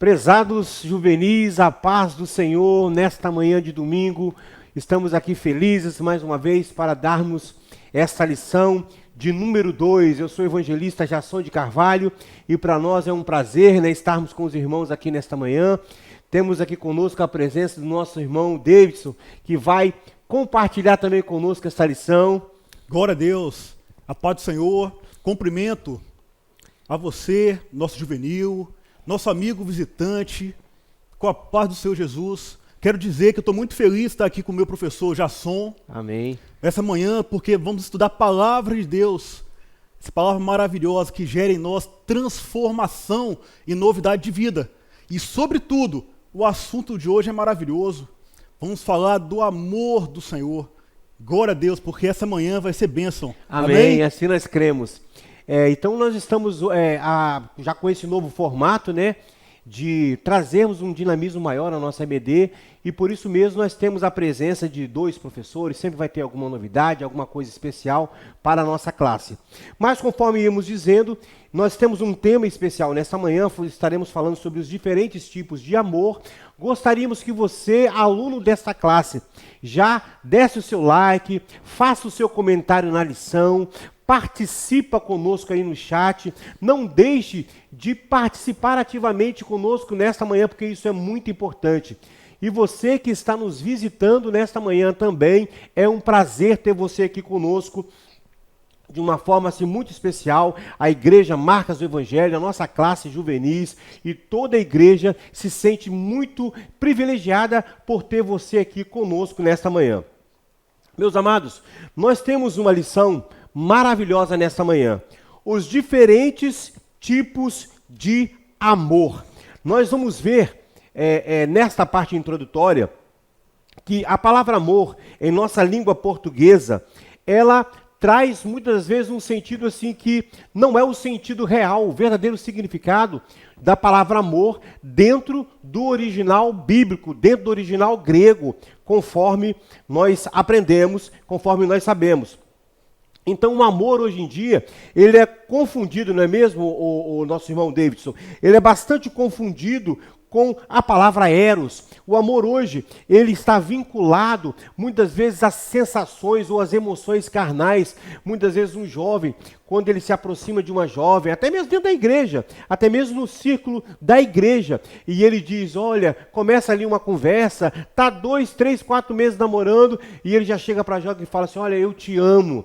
Prezados juvenis, a paz do Senhor, nesta manhã de domingo, estamos aqui felizes mais uma vez para darmos esta lição de número 2. Eu sou o evangelista Jasson de Carvalho e para nós é um prazer, estarmos com os irmãos aqui nesta manhã. Temos aqui conosco a presença do nosso irmão Davidson, que vai compartilhar também conosco esta lição. Glória a Deus, a paz do Senhor, cumprimento a você, nosso juvenil, nosso amigo visitante, com a paz do Senhor Jesus. Quero dizer que eu estou muito feliz de estar aqui com o meu professor Jasson. Amém. Essa manhã, porque vamos estudar a palavra de Deus, essa palavra maravilhosa que gera em nós transformação e novidade de vida. E, sobretudo, o assunto de hoje é maravilhoso. Vamos falar do amor do Senhor. Glória a Deus, porque essa manhã vai ser bênção. Amém. Assim nós cremos. Então nós estamos já com esse novo formato, de trazermos um dinamismo maior na nossa EBD, e por isso mesmo nós temos a presença de 2 professores, sempre vai ter alguma novidade, alguma coisa especial para a nossa classe. Mas conforme íamos dizendo, nós temos um tema especial. Nesta manhã estaremos falando sobre os diferentes tipos de amor. Gostaríamos que você, aluno desta classe, já desse o seu like, faça o seu comentário na lição, participa conosco aí no chat, não deixe de participar ativamente conosco nesta manhã, porque isso é muito importante. E você que está nos visitando nesta manhã também, é um prazer ter você aqui conosco, de uma forma assim muito especial. A Igreja Marcas do Evangelho, a nossa classe juvenis e toda a igreja se sente muito privilegiada por ter você aqui conosco nesta manhã. Meus amados, nós temos uma lição maravilhosa nesta manhã. Os diferentes tipos de amor. Nós vamos ver nesta parte introdutória que a palavra amor, em nossa língua portuguesa, ela traz muitas vezes um sentido assim que não é o sentido real, o verdadeiro significado da palavra amor dentro do original bíblico, dentro do original grego, conforme nós aprendemos, conforme nós sabemos. Então o amor hoje em dia, ele é confundido, não é mesmo, o nosso irmão Davidson? Ele é bastante confundido com a palavra eros. O amor hoje, ele está vinculado muitas vezes às sensações ou às emoções carnais. Muitas vezes um jovem, quando ele se aproxima de uma jovem, até mesmo dentro da igreja, até mesmo no círculo da igreja, e ele diz, olha, começa ali uma conversa, tá 2, 3, 4 meses namorando, e ele já chega para a jovem e fala assim, olha, eu te amo.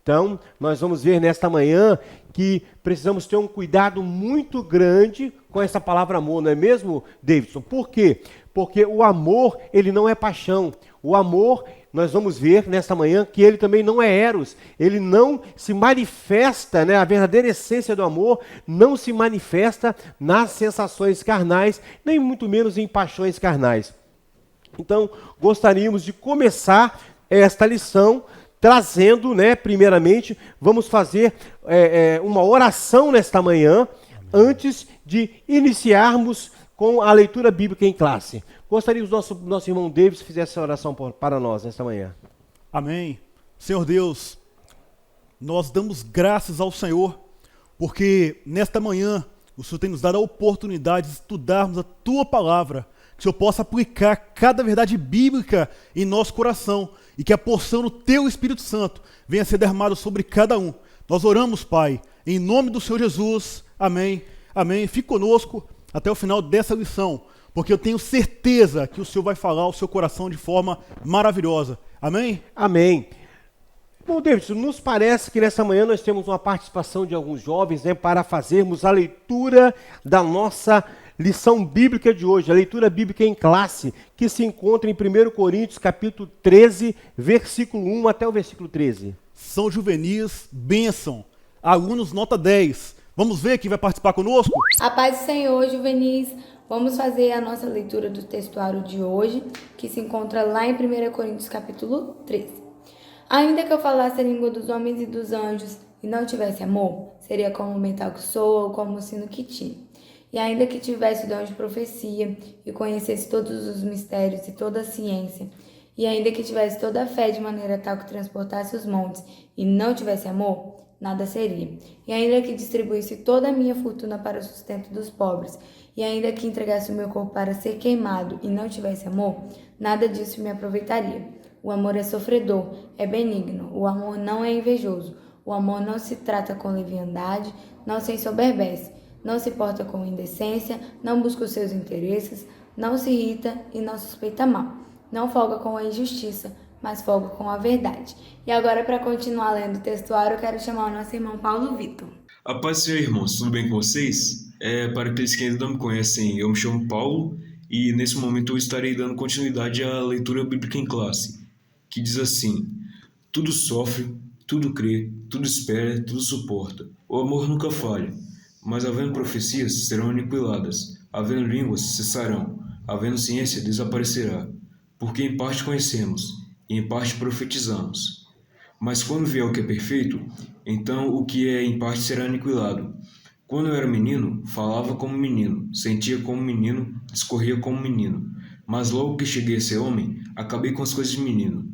Então, nós vamos ver nesta manhã que precisamos ter um cuidado muito grande com essa palavra amor, não é mesmo, Davidson? Por quê? Porque o amor, ele não é paixão. O amor, nós vamos ver nesta manhã que ele também não é eros. Ele não se manifesta, a verdadeira essência do amor não se manifesta nas sensações carnais, nem muito menos em paixões carnais. Então, gostaríamos de começar esta lição trazendo, primeiramente, vamos fazer uma oração nesta manhã, antes de iniciarmos com a leitura bíblica em classe. Gostaria que o nosso irmão Davis fizesse essa oração para nós nesta manhã. Amém. Senhor Deus, nós damos graças ao Senhor, porque nesta manhã o Senhor tem nos dado a oportunidade de estudarmos a Tua Palavra, que o Senhor possa aplicar cada verdade bíblica em nosso coração, e que a porção do Teu Espírito Santo venha ser derramada sobre cada um. Nós oramos, Pai, em nome do Senhor Jesus. Amém. Amém. Fique conosco até o final dessa lição, porque eu tenho certeza que o Senhor vai falar ao seu coração de forma maravilhosa. Amém? Amém. Bom, Davidson, nos parece que nessa manhã nós temos uma participação de alguns jovens, para fazermos a leitura da nossa lição bíblica de hoje, a leitura bíblica em classe, que se encontra em 1 Coríntios, capítulo 13, versículo 1 até o versículo 13. São juvenis, bênção, alunos nota 10. Vamos ver quem vai participar conosco? A paz do Senhor, juvenis. Vamos fazer a nossa leitura do textuário de hoje, que se encontra lá em 1 Coríntios, capítulo 13. Ainda que eu falasse a língua dos homens e dos anjos e não tivesse amor, seria como o metal que soa ou como o sino que tine. E ainda que tivesse o dom de profecia e conhecesse todos os mistérios e toda a ciência, e ainda que tivesse toda a fé de maneira tal que transportasse os montes e não tivesse amor, nada seria. E ainda que distribuísse toda a minha fortuna para o sustento dos pobres, e ainda que entregasse o meu corpo para ser queimado e não tivesse amor, nada disso me aproveitaria. O amor é sofredor, é benigno, o amor não é invejoso, o amor não se trata com leviandade, não se ensoberbece, não se porta com indecência, não busca os seus interesses, não se irrita e não suspeita mal, não folga com a injustiça, mas folga com a verdade. E agora, para continuar lendo o textuário, eu quero chamar o nosso irmão Paulo Vitor. A paz do Senhor, irmãos, tudo bem com vocês? Para aqueles que ainda não me conhecem, eu me chamo Paulo e nesse momento eu estarei dando continuidade à leitura bíblica em classe, que diz assim: tudo sofre, tudo crê, tudo espera, tudo suporta. O amor nunca falha, mas havendo profecias, serão aniquiladas, havendo línguas, cessarão, havendo ciência, desaparecerá. Porque em parte conhecemos, e em parte profetizamos. Mas quando vier o que é perfeito, então o que é em parte será aniquilado. Quando eu era menino, falava como menino, sentia como menino, discorria como menino. Mas logo que cheguei a ser homem, acabei com as coisas de menino.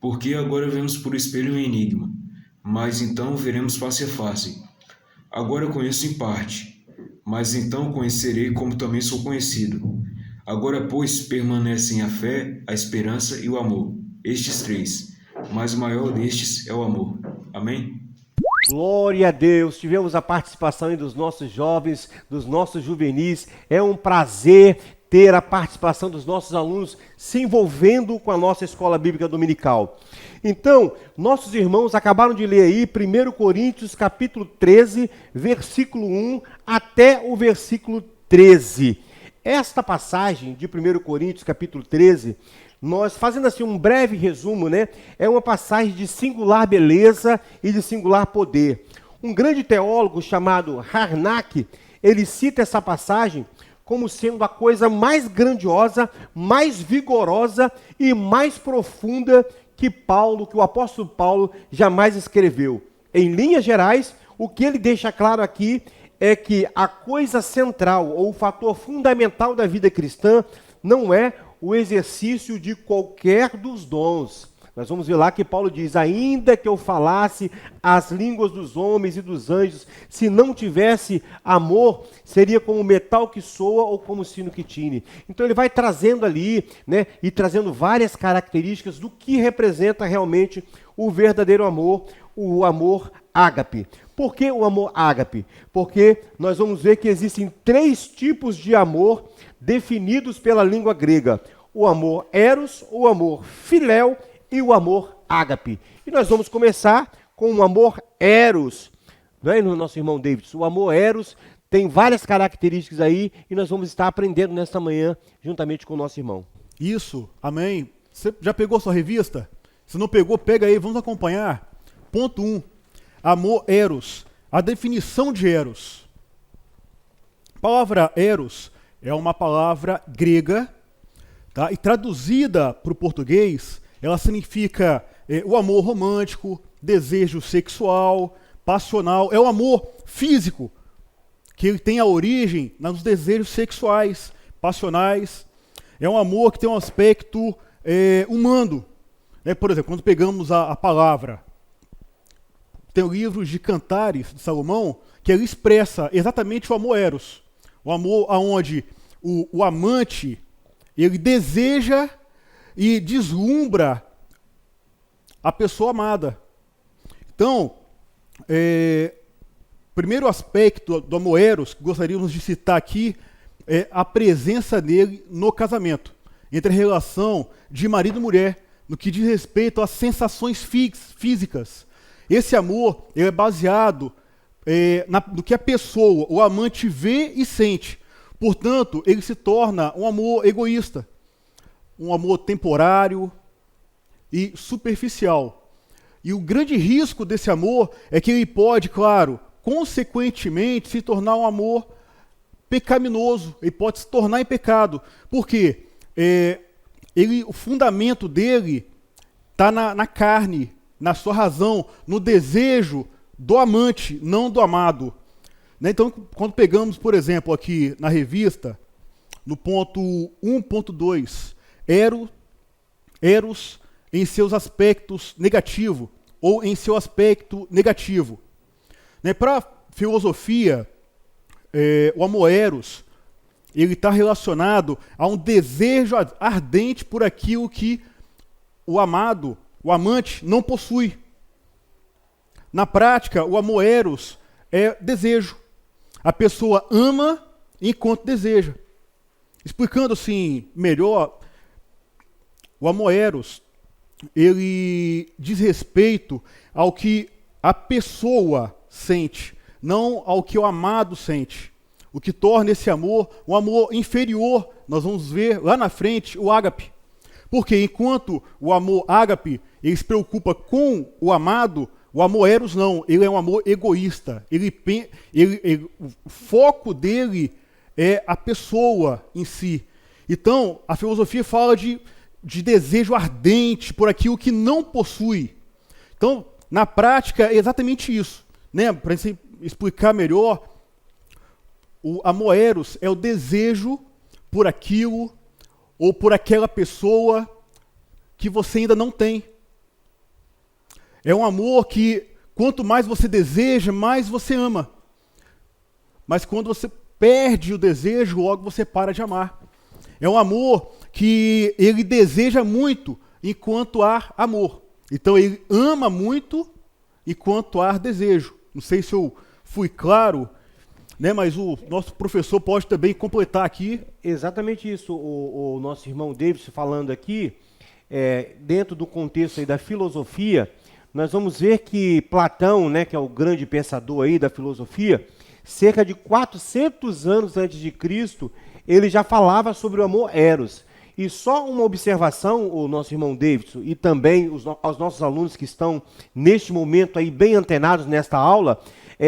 Porque agora vemos por espelho um enigma, mas então veremos face a face. Agora conheço em parte, mas então conhecerei como também sou conhecido. Agora, pois, permanecem a fé, a esperança e o amor, estes três, mas o maior destes é o amor. Amém? Glória a Deus, tivemos a participação aí dos nossos jovens, dos nossos juvenis. É um prazer ter a participação dos nossos alunos se envolvendo com a nossa Escola Bíblica Dominical. Então, nossos irmãos acabaram de ler aí 1 Coríntios capítulo 13, versículo 1 até o versículo 13. Esta passagem de 1 Coríntios capítulo 13, nós fazendo assim um breve resumo, né? É uma passagem de singular beleza e de singular poder. Um grande teólogo chamado Harnack, ele cita essa passagem como sendo a coisa mais grandiosa, mais vigorosa e mais profunda que o apóstolo Paulo jamais escreveu. Em linhas gerais, o que ele deixa claro aqui é que a coisa central ou o fator fundamental da vida cristã não é o exercício de qualquer dos dons. Nós vamos ver lá que Paulo diz: ainda que eu falasse as línguas dos homens e dos anjos, se não tivesse amor, seria como metal que soa ou como sino que tine. Então ele vai trazendo ali, né, e trazendo várias características do que representa realmente o verdadeiro amor, o amor ágape. Por que o amor ágape? Porque nós vamos ver que existem 3 tipos de amor definidos pela língua grega: o amor eros, o amor filéu e o amor ágape. E nós vamos começar com o amor eros, não é, nosso irmão David? O amor eros tem várias características aí e nós vamos estar aprendendo nesta manhã juntamente com o nosso irmão. Isso, amém. Você já pegou sua revista? Se não pegou, pega aí, vamos acompanhar. Ponto 1, amor eros, a definição de eros. A palavra eros é uma palavra grega, tá? E traduzida para o português, ela significa o amor romântico, desejo sexual, passional. É o amor físico, que ele tem a origem nos desejos sexuais, passionais. É um amor que tem um aspecto humano. Por exemplo, quando pegamos a palavra, tem o livro de Cantares, de Salomão, que ele expressa exatamente o amor eros. O amor onde o amante, ele deseja e deslumbra a pessoa amada. Então, primeiro aspecto do amor eros que gostaríamos de citar aqui é a presença dele no casamento, entre a relação de marido e mulher, no que diz respeito às sensações físicas. Esse amor ele é baseado no que a pessoa, o amante, vê e sente. Portanto, ele se torna um amor egoísta, um amor temporário e superficial. E o grande risco desse amor é que ele pode, claro, consequentemente se tornar um amor pecaminoso, ele pode se tornar em pecado. Por quê? O fundamento dele está na carne, na sua razão, no desejo do amante, não do amado. Então, quando pegamos, por exemplo, aqui na revista, no ponto 1.2, eros em seus aspectos negativos, ou em seu aspecto negativo. Né? Para a filosofia, o amor eros, ele está relacionado a um desejo ardente por aquilo que o amado, o amante, não possui. Na prática, o amor eros é desejo. A pessoa ama enquanto deseja. Explicando assim melhor, o amor eros, ele diz respeito ao que a pessoa sente, não ao que o amado sente. O que torna esse amor um amor inferior. Nós vamos ver lá na frente o ágape. Porque enquanto o amor ágape, ele se preocupa com o amado, o amor eros não, ele é um amor egoísta. O foco dele é a pessoa em si. Então, a filosofia fala de desejo ardente por aquilo que não possui. Então, na prática, é exatamente isso. Né? Para explicar melhor, o amor eros é o desejo por aquilo ou por aquela pessoa que você ainda não tem. É um amor que, quanto mais você deseja, mais você ama. Mas quando você perde o desejo, logo você para de amar. É um amor que ele deseja muito enquanto há amor. Então ele ama muito enquanto há desejo. Não sei se eu fui claro, né, mas o nosso professor pode também completar aqui. Exatamente isso, o nosso irmão Davis falando aqui, dentro do contexto aí da filosofia, nós vamos ver que Platão, né, que é o grande pensador aí da filosofia, cerca de 400 anos antes de Cristo, ele já falava sobre o amor eros. E só uma observação, o nosso irmão Davidson, e também aos nossos alunos que estão neste momento aí bem antenados nesta aula,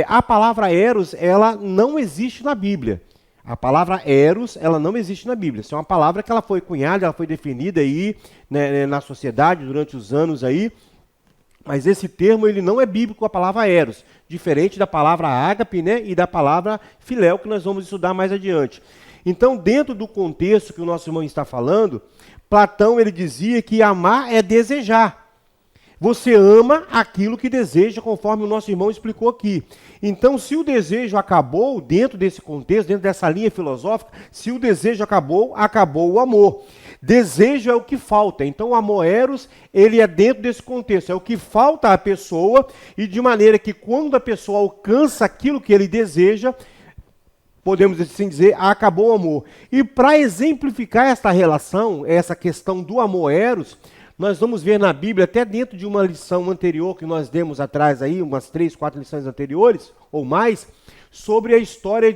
a palavra eros, ela não existe na Bíblia. A palavra eros, ela não existe na Bíblia. Isso é uma palavra que ela foi cunhada, ela foi definida aí, né, na sociedade durante os anos aí. Mas esse termo, ele não é bíblico, a palavra eros, diferente da palavra ágape, né, e da palavra filéu, que nós vamos estudar mais adiante. Então, dentro do contexto que o nosso irmão está falando, Platão, ele dizia que amar é desejar. Você ama aquilo que deseja, conforme o nosso irmão explicou aqui. Então, se o desejo acabou, dentro desse contexto, dentro dessa linha filosófica, se o desejo acabou, acabou o amor. Desejo é o que falta. Então, o amor eros, ele é dentro desse contexto. É o que falta à pessoa, e de maneira que quando a pessoa alcança aquilo que ele deseja, podemos assim dizer, acabou o amor. E para exemplificar esta relação, essa questão do amor eros, nós vamos ver na Bíblia, até dentro de uma lição anterior que nós demos atrás aí, umas 3, 4 lições anteriores, ou mais, sobre a história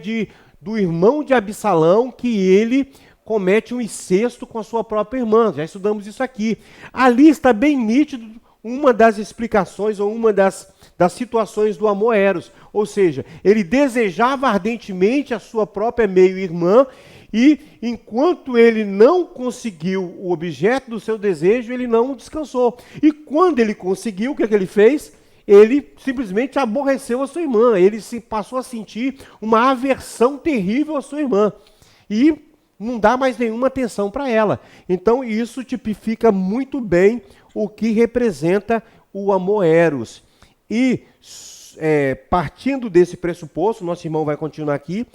do irmão de Absalão, que ele comete um incesto com a sua própria irmã. Já estudamos isso aqui. Ali está bem nítido uma das explicações, ou uma das situações do amor eros. Ou seja, ele desejava ardentemente a sua própria meio-irmã, e enquanto ele não conseguiu o objeto do seu desejo, ele não descansou. E quando ele conseguiu, o que ele fez? Ele simplesmente aborreceu a sua irmã. Ele passou a sentir uma aversão terrível à sua irmã. E não dá mais nenhuma atenção para ela. Então isso tipifica muito bem o que representa o amor eros. E partindo desse pressuposto, nosso irmão vai continuar aqui,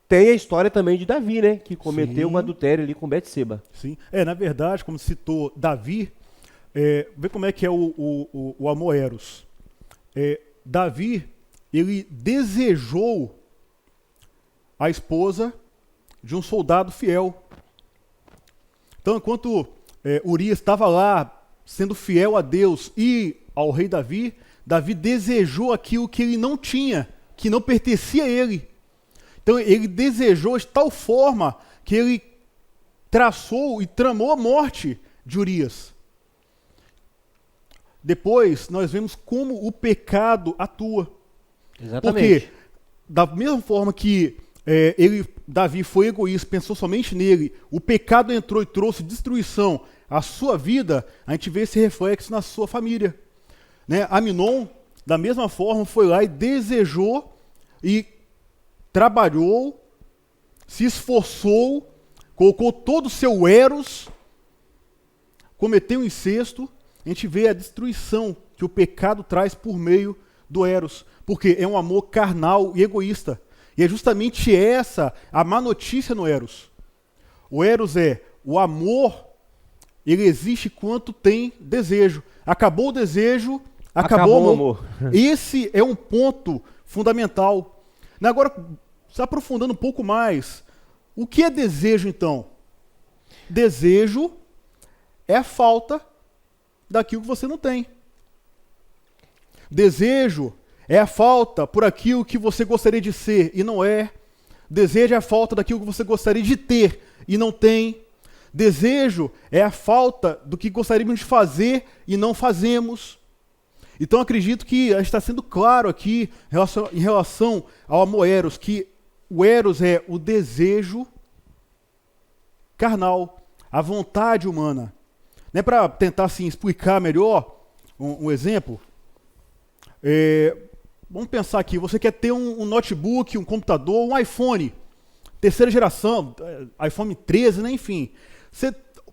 tem a história também de Davi, né? Que cometeu um adultério ali com Betseba. Sim. Na verdade, como citou Davi, vê como é que é o amor eros. Davi, ele desejou a esposa de um soldado fiel. Então, enquanto Urias estava lá, sendo fiel a Deus e ao rei Davi, Davi desejou aquilo que ele não tinha, que não pertencia a ele. Então ele desejou de tal forma que ele traçou e tramou a morte de Urias. Depois nós vemos como o pecado atua. Exatamente. Porque da mesma forma que Davi foi egoísta, pensou somente nele, o pecado entrou e trouxe destruição à sua vida, a gente vê esse reflexo na sua família. Né? Aminon, da mesma forma, foi lá e desejou e trabalhou, se esforçou, colocou todo o seu eros, cometeu um incesto. A gente vê a destruição que o pecado traz por meio do eros, porque é um amor carnal e egoísta. E é justamente essa a má notícia no eros. O eros é o amor, ele existe quanto tem desejo. Acabou o desejo, acabou o amor. Esse é um ponto fundamental. Agora, se aprofundando um pouco mais, o que é desejo então? Desejo é a falta daquilo que você não tem. Desejo é a falta por aquilo que você gostaria de ser e não é. Desejo é a falta daquilo que você gostaria de ter e não tem. Desejo é a falta do que gostaríamos de fazer e não fazemos. Então acredito que está sendo claro aqui em relação ao amor eros, que o eros é o desejo carnal, a vontade humana. Né, para tentar assim, explicar melhor um exemplo, vamos pensar aqui, você quer ter um notebook, um computador, um iPhone, terceira geração, iPhone 13, né, enfim. Você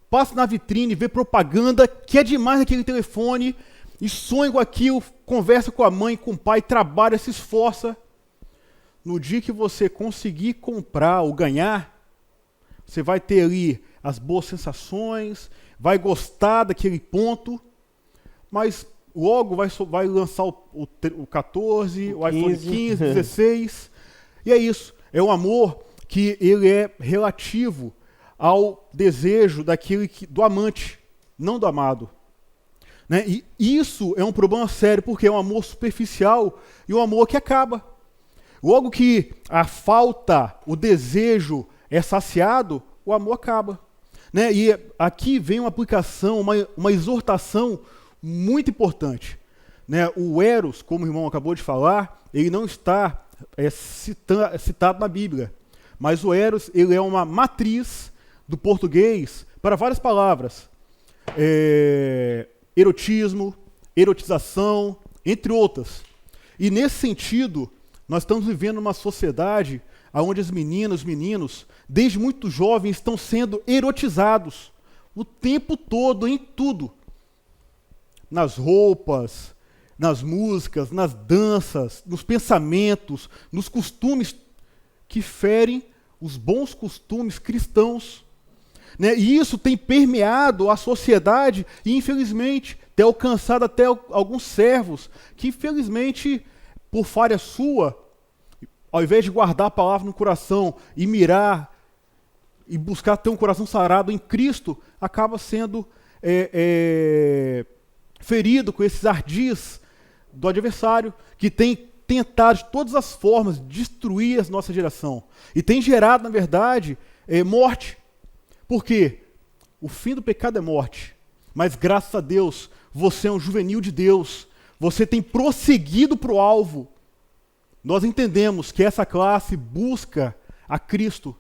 passa na vitrine, vê propaganda, quer demais aquele telefone, e sonha com aquilo, conversa com a mãe, com o pai, trabalha, se esforça. No dia que você conseguir comprar ou ganhar, você vai ter ali as boas sensações, vai gostar daquele ponto, mas logo vai lançar o 14, o iPhone 15, 16, e é isso. É um amor que ele é relativo ao desejo do amante, não do amado. Né? E isso é um problema sério, porque é um amor superficial e um amor que acaba. Logo que a falta, o desejo é saciado, o amor acaba. Né? E aqui vem uma aplicação, uma exortação muito importante. Né? O eros, como o irmão acabou de falar, ele não está citado na Bíblia. Mas o eros, ele é uma matriz do português para várias palavras. Erotismo, erotização, entre outras. E nesse sentido, nós estamos vivendo uma sociedade onde as meninas, os meninos, desde muito jovens, estão sendo erotizados o tempo todo, em tudo. Nas roupas, nas músicas, nas danças, nos pensamentos, nos costumes que ferem os bons costumes cristãos. Né? E isso tem permeado a sociedade e, infelizmente, tem alcançado até alguns servos que, infelizmente, por falha sua, ao invés de guardar a palavra no coração e mirar e buscar ter um coração sarado em Cristo, acaba sendo ferido com esses ardis do adversário, que tem tentado de todas as formas destruir a nossa geração. E tem gerado, na verdade, morte. Por quê? O fim do pecado é morte. Mas graças a Deus, você é um juvenil de Deus. Você tem prosseguido para o alvo. Nós entendemos que essa classe busca a Cristo.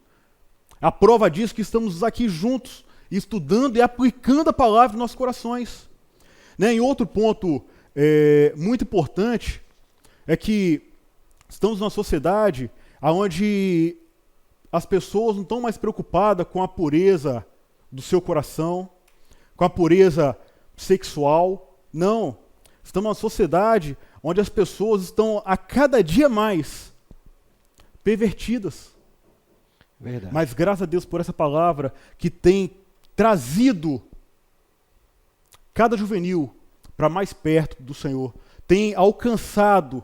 A prova disso é que estamos aqui juntos, estudando e aplicando a palavra nos nossos corações. Né? E outro ponto muito importante é que estamos numa sociedade onde as pessoas não estão mais preocupadas com a pureza do seu coração, com a pureza sexual. Não. Estamos numa sociedade onde as pessoas estão a cada dia mais pervertidas. Verdade. Mas graças a Deus por essa palavra que tem trazido cada juvenil para mais perto do Senhor, tem alcançado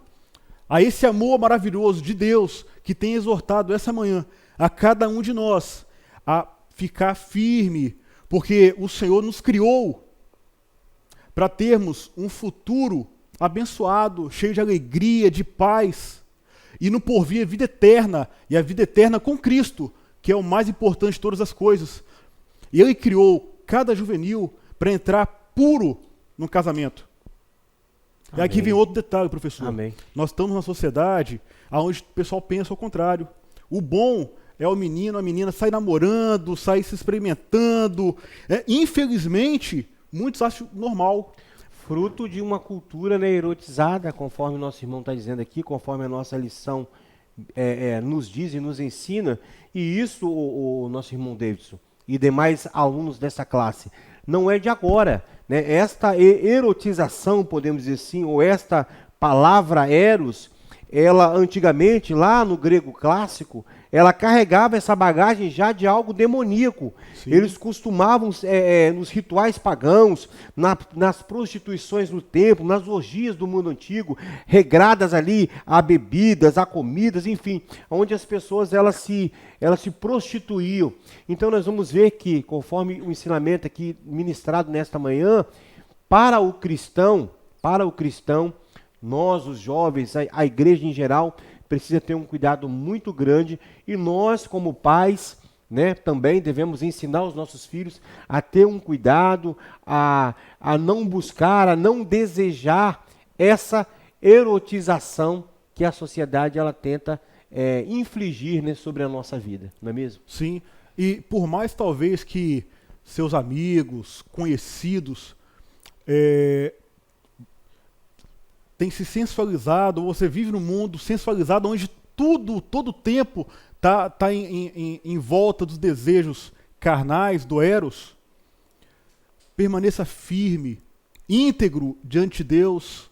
a esse amor maravilhoso de Deus que tem exortado essa manhã a cada um de nós a ficar firme, porque o Senhor nos criou para termos um futuro abençoado, cheio de alegria, de paz, e no porvir a vida eterna, e a vida eterna com Cristo, que é o mais importante de todas as coisas. E Ele criou cada juvenil para entrar puro no casamento. Amém. E aqui vem outro detalhe, professor. Amém. Nós estamos numa sociedade onde o pessoal pensa ao contrário. O bom é o menino, a menina sair namorando, sair se experimentando. Infelizmente, muitos acham normal. Fruto de uma cultura, né, erotizada, conforme o nosso irmão está dizendo aqui, conforme a nossa lição nos diz e nos ensina. E isso, o nosso irmão Davidson e demais alunos dessa classe, não é de agora. Né? Esta erotização, podemos dizer assim, ou esta palavra eros, ela antigamente, lá no grego clássico, ela carregava essa bagagem já de algo demoníaco. Sim. Eles costumavam, nos rituais pagãos, nas prostituições no templo, nas orgias do mundo antigo, regradas ali a bebidas, a comidas, enfim, onde as pessoas elas se prostituíam. Então nós vamos ver que, conforme o ensinamento aqui ministrado nesta manhã, para o cristão, nós, os jovens, a igreja em geral, precisa ter um cuidado muito grande, e nós, como pais, né, também devemos ensinar os nossos filhos a ter um cuidado, a não buscar, a não desejar essa erotização que a sociedade ela tenta infligir, né, sobre a nossa vida, não é mesmo? Sim, e por mais talvez que seus amigos, conhecidos, tem se sensualizado, você vive num mundo sensualizado onde todo o tempo tá em volta dos desejos carnais, do eros. Permaneça firme, íntegro diante de Deus,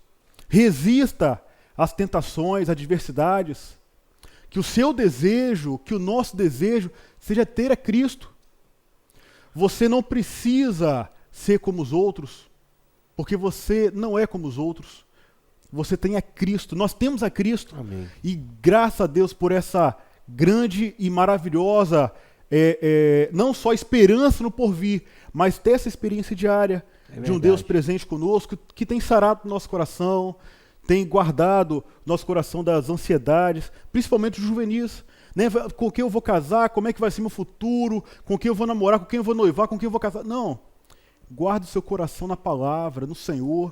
resista às tentações, às adversidades, que o seu desejo, que o nosso desejo seja ter a Cristo. Você não precisa ser como os outros, porque você não é como os outros. Você tem a Cristo, nós temos a Cristo. Amém. E graças a Deus por essa grande e maravilhosa, não só esperança no porvir, mas ter essa experiência diária de um Deus presente conosco, que tem sarado nosso coração, tem guardado nosso coração das ansiedades, principalmente os juvenis. Né? Com quem eu vou casar, como é que vai ser meu futuro, com quem eu vou namorar, com quem eu vou noivar, com quem eu vou casar. Não, guarde o seu coração na palavra, no Senhor.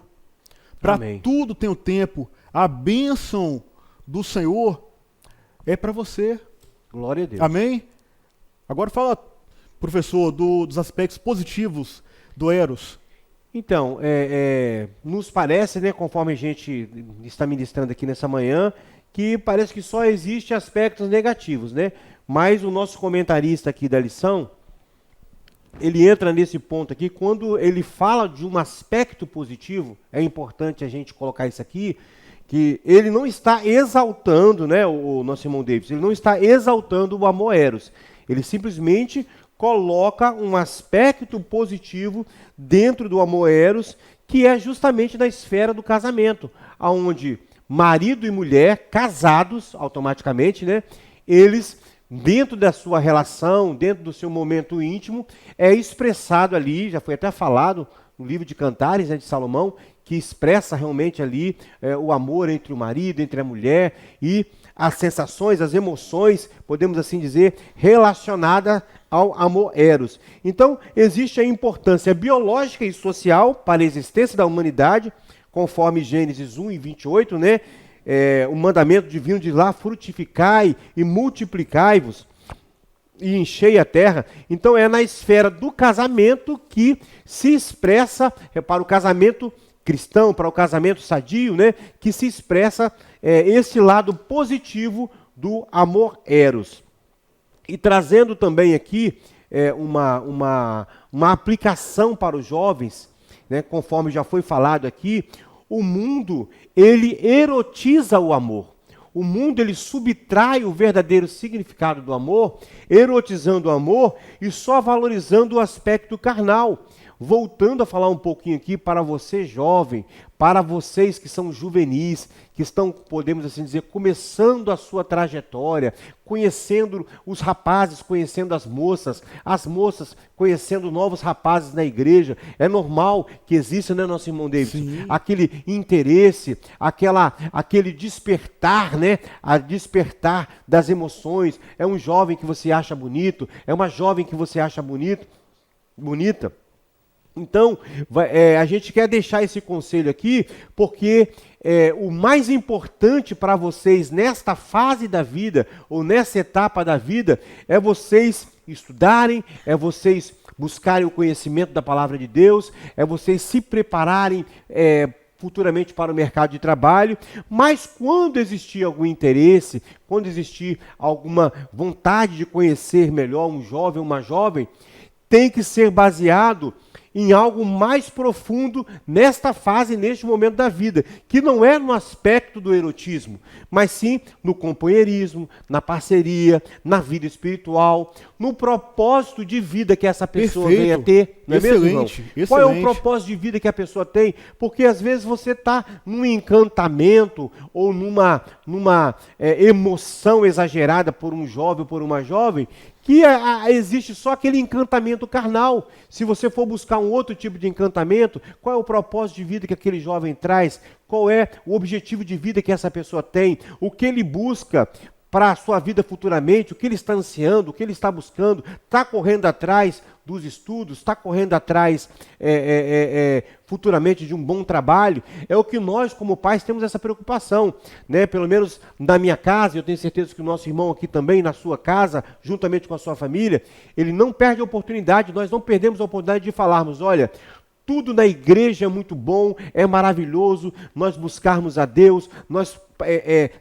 Para tudo tem o tempo. A bênção do Senhor é para você. Glória a Deus. Amém? Agora fala, professor, dos aspectos positivos do eros. Então, nos parece, né, conforme a gente está ministrando aqui nessa manhã, que parece que só existe aspectos negativos, né? Mas o nosso comentarista aqui da lição, ele entra nesse ponto aqui, quando ele fala de um aspecto positivo, é importante a gente colocar isso aqui, que ele não está exaltando, né, o nosso irmão Davis, ele não está exaltando o amor eros, ele simplesmente coloca um aspecto positivo dentro do amor eros, que é justamente na esfera do casamento, onde marido e mulher, casados automaticamente, né, eles, dentro da sua relação, dentro do seu momento íntimo, é expressado ali, já foi até falado no livro de Cantares, né, de Salomão, que expressa realmente ali o amor entre o marido, entre a mulher, e as sensações, as emoções, podemos assim dizer, relacionadas ao amor eros. Então, existe a importância biológica e social para a existência da humanidade, conforme Gênesis 1 e 28, né? O mandamento divino diz lá, frutificai e multiplicai-vos e enchei a terra. Então é na esfera do casamento que se expressa, para o casamento cristão, para o casamento sadio, né, que se expressa esse lado positivo do amor eros. E trazendo também aqui uma aplicação para os jovens, né, conforme já foi falado aqui, o mundo, ele erotiza o amor. O mundo, ele subtrai o verdadeiro significado do amor, erotizando o amor e só valorizando o aspecto carnal. Voltando a falar um pouquinho aqui para você jovem, para vocês que são juvenis, que estão, podemos assim dizer, começando a sua trajetória, conhecendo os rapazes, conhecendo as moças conhecendo novos rapazes na igreja. É normal que exista, né, nosso irmão David, aquele interesse, aquele despertar, né, a despertar das emoções. É um jovem que você acha bonito, é uma jovem que você acha bonita. Então, a gente quer deixar esse conselho aqui, porque o mais importante para vocês nesta fase da vida, ou nessa etapa da vida, é vocês estudarem, é vocês buscarem o conhecimento da palavra de Deus, é vocês se prepararem futuramente para o mercado de trabalho. Mas quando existir algum interesse, quando existir alguma vontade de conhecer melhor um jovem, uma jovem, tem que ser baseado em algo mais profundo nesta fase, neste momento da vida, que não é no aspecto do erotismo, mas sim no companheirismo, na parceria, na vida espiritual, no propósito de vida que essa pessoa Perfeito. venha ter. Não é mesmo, irmão? Excelente. Qual é o propósito de vida que a pessoa tem? Porque às vezes você está num encantamento ou numa emoção exagerada por um jovem ou por uma jovem, que existe só aquele encantamento carnal. Se você for buscar um outro tipo de encantamento, qual é o propósito de vida que aquele jovem traz? Qual é o objetivo de vida que essa pessoa tem? O que ele busca para a sua vida futuramente? O que ele está ansiando? O que ele está buscando? Está correndo atrás dos estudos? Está correndo atrás futuramente de um bom trabalho? É o que nós, como pais, temos essa preocupação, né? Pelo menos na minha casa, eu tenho certeza que o nosso irmão aqui também, na sua casa, juntamente com a sua família, ele não perde a oportunidade, nós não perdemos a oportunidade de falarmos, olha, tudo na igreja é muito bom, é maravilhoso, nós buscarmos a Deus, nós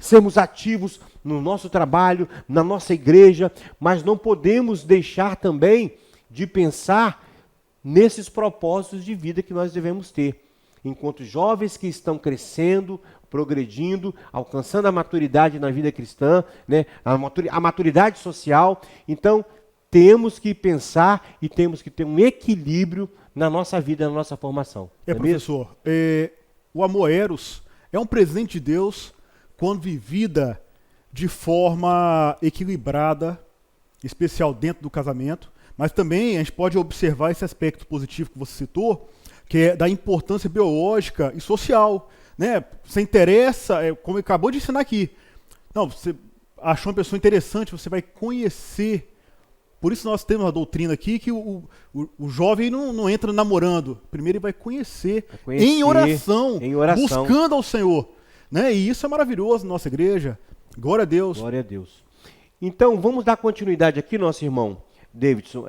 sermos ativos no nosso trabalho, na nossa igreja, mas não podemos deixar também de pensar nesses propósitos de vida que nós devemos ter. Enquanto jovens que estão crescendo, progredindo, alcançando a maturidade na vida cristã, né, a maturidade social, então temos que pensar e temos que ter um equilíbrio na nossa vida, na nossa formação. Professor, o amor eros é um presente de Deus quando vivida de forma equilibrada, especial dentro do casamento, mas também a gente pode observar esse aspecto positivo que você citou, que é da importância biológica e social, né? Você interessa, como acabou de ensinar aqui, não, você achou uma pessoa interessante, você vai conhecer. Por isso nós temos a doutrina aqui que o jovem não entra namorando. Primeiro ele vai conhecer em oração, buscando ao Senhor. Né? E isso é maravilhoso na nossa igreja. Glória a Deus. Glória a Deus. Então, vamos dar continuidade aqui, nosso irmão Davidson.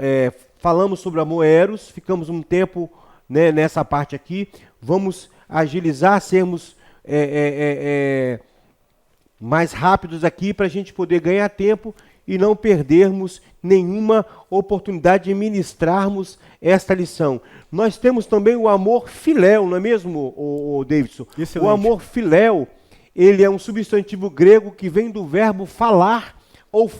Falamos sobre amor eros, ficamos um tempo, né, nessa parte aqui. Vamos agilizar, sermos mais rápidos aqui para a gente poder ganhar tempo e não perdermos nenhuma oportunidade de ministrarmos esta lição. Nós temos também o amor filéu, não é mesmo, o Davidson? Excelente. O amor filéu, ele é um substantivo grego que vem do verbo falar, ou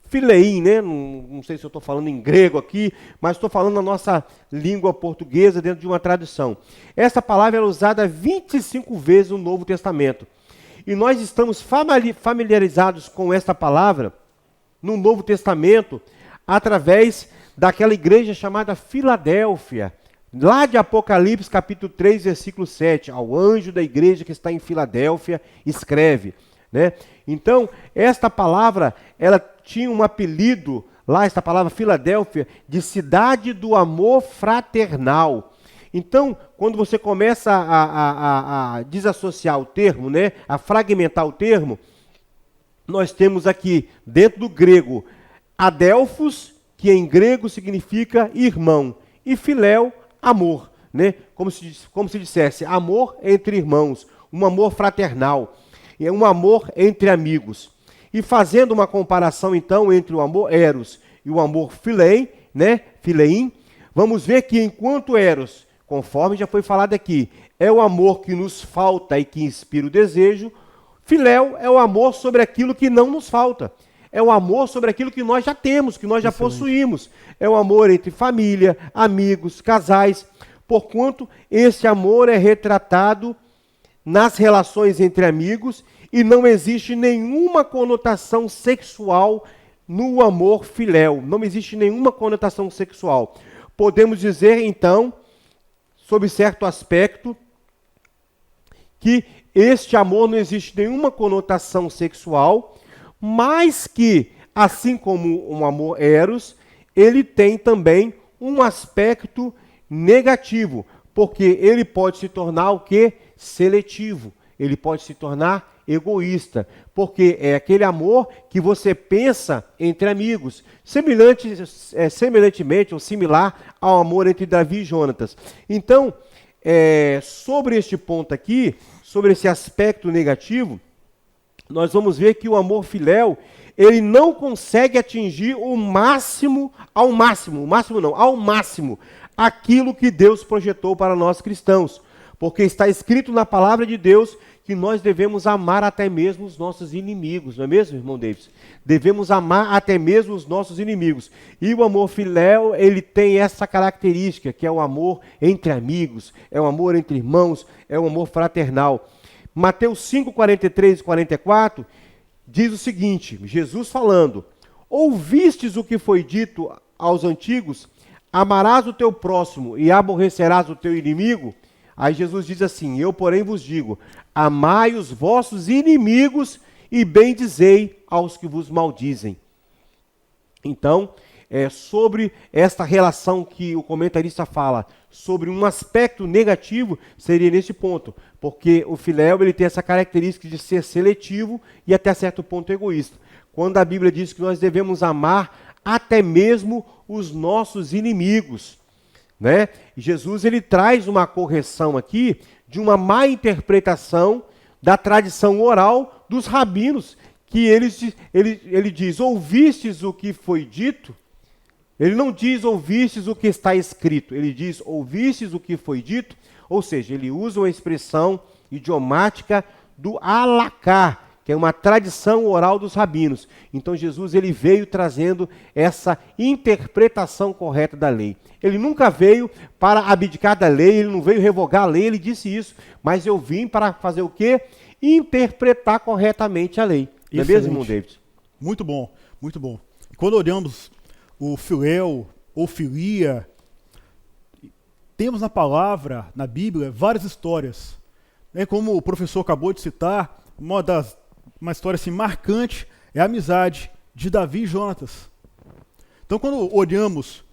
fileim, né? Não sei se eu estou falando em grego aqui, mas estou falando na nossa língua portuguesa dentro de uma tradução. Essa palavra é usada 25 vezes no Novo Testamento. E nós estamos familiarizados com esta palavra no Novo Testamento, através daquela igreja chamada Filadélfia, lá de Apocalipse capítulo 3, versículo 7, ao anjo da igreja que está em Filadélfia, escreve, né? Então, esta palavra, ela tinha um apelido, lá esta palavra Filadélfia, de cidade do amor fraternal. Então, quando você começa a desassociar o termo, né, a fragmentar o termo, nós temos aqui, dentro do grego, adelphos, que em grego significa irmão, e filéu, amor, né? Como se dissesse, amor entre irmãos, um amor fraternal, é um amor entre amigos. E fazendo uma comparação, então, entre o amor eros e o amor fileim, né? Fileim, vamos ver que enquanto eros, conforme já foi falado aqui, é o amor que nos falta e que inspira o desejo, filéu é o amor sobre aquilo que não nos falta. É o amor sobre aquilo que nós já temos, que nós já possuímos. É o amor entre família, amigos, casais. Porquanto esse amor é retratado nas relações entre amigos e não existe nenhuma conotação sexual no amor filéu. Não existe nenhuma conotação sexual. Podemos dizer, então, sob certo aspecto, que este amor não existe nenhuma conotação sexual, mas que, assim como um amor eros, ele tem também um aspecto negativo, porque ele pode se tornar o quê? Seletivo. Ele pode se tornar egoísta, porque é aquele amor que você pensa entre amigos, semelhantemente ou similar ao amor entre Davi e Jonatas. Então, sobre este ponto aqui, sobre esse aspecto negativo, nós vamos ver que o amor filéu, ele não consegue atingir ao máximo, aquilo que Deus projetou para nós cristãos. Porque está escrito na palavra de Deus que nós devemos amar até mesmo os nossos inimigos, não é mesmo, irmão Davis? Devemos amar até mesmo os nossos inimigos. E o amor filéu, ele tem essa característica, que é o amor entre amigos, é o amor entre irmãos, é o amor fraternal. Mateus 5, 43 e 44 diz o seguinte, Jesus falando: ouvistes o que foi dito aos antigos, amarás o teu próximo e aborrecerás o teu inimigo? Aí Jesus diz assim: eu, porém, vos digo, amai os vossos inimigos e bendizei aos que vos maldizem. Então, sobre esta relação que o comentarista fala, sobre um aspecto negativo, seria nesse ponto, porque o filéu ele tem essa característica de ser seletivo e até certo ponto egoísta. Quando a Bíblia diz que nós devemos amar até mesmo os nossos inimigos, né? Jesus ele traz uma correção aqui de uma má interpretação da tradição oral dos rabinos, que ele diz, ouvistes o que foi dito? Ele não diz ouvistes o que está escrito, ele diz ouvistes o que foi dito, ou seja, ele usa uma expressão idiomática do alacar, que é uma tradição oral dos rabinos. Então Jesus ele veio trazendo essa interpretação correta da lei. Ele nunca veio para abdicar da lei, ele não veio revogar a lei, ele disse isso, mas eu vim para fazer o quê? Interpretar corretamente a lei. Não é mesmo, irmão David? Muito bom, muito bom. Quando olhamos o filéu ou filia, temos na palavra, na Bíblia, várias histórias. Como o professor acabou de citar, uma história assim, marcante é a amizade de Davi e Jonatas. Então, quando olhamos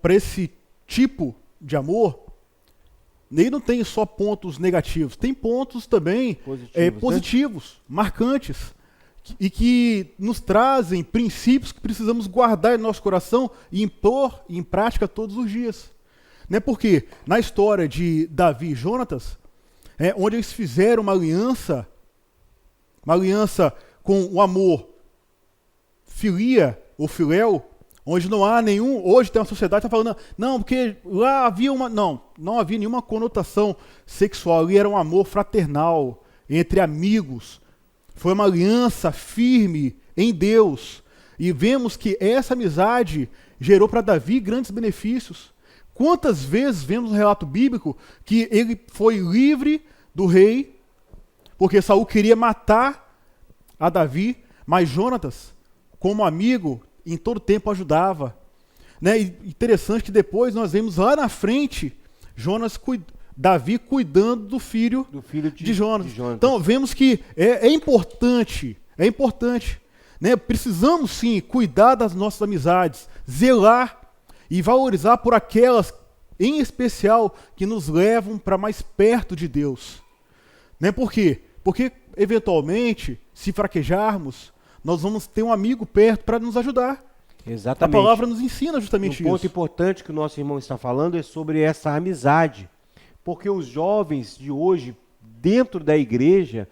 para esse tipo de amor, ele não tem só pontos negativos, tem pontos também positivos, né? Marcantes, e que nos trazem princípios que precisamos guardar em nosso coração e impor em prática todos os dias. Né? Porque na história de Davi e Jonatas, onde eles fizeram uma aliança com o amor filia ou filéu, onde não há nenhum, hoje tem uma sociedade que está falando, não, porque lá havia não havia nenhuma conotação sexual, ali era um amor fraternal, entre amigos, foi uma aliança firme em Deus, e vemos que essa amizade gerou para Davi grandes benefícios. Quantas vezes vemos no relato bíblico que ele foi livre do rei, porque Saul queria matar a Davi, mas Jonatas, como amigo, em todo tempo ajudava. Né? E interessante que depois nós vemos lá na frente, Davi cuidando do filho de Jonatas. Então vemos que é importante, né? Precisamos sim cuidar das nossas amizades, zelar e valorizar por aquelas, em especial, que nos levam para mais perto de Deus. Né? Por quê? Porque, eventualmente, se fraquejarmos, nós vamos ter um amigo perto para nos ajudar. Exatamente. A palavra nos ensina justamente isso. Um ponto importante que o nosso irmão está falando é sobre essa amizade. Porque os jovens de hoje, dentro da igreja,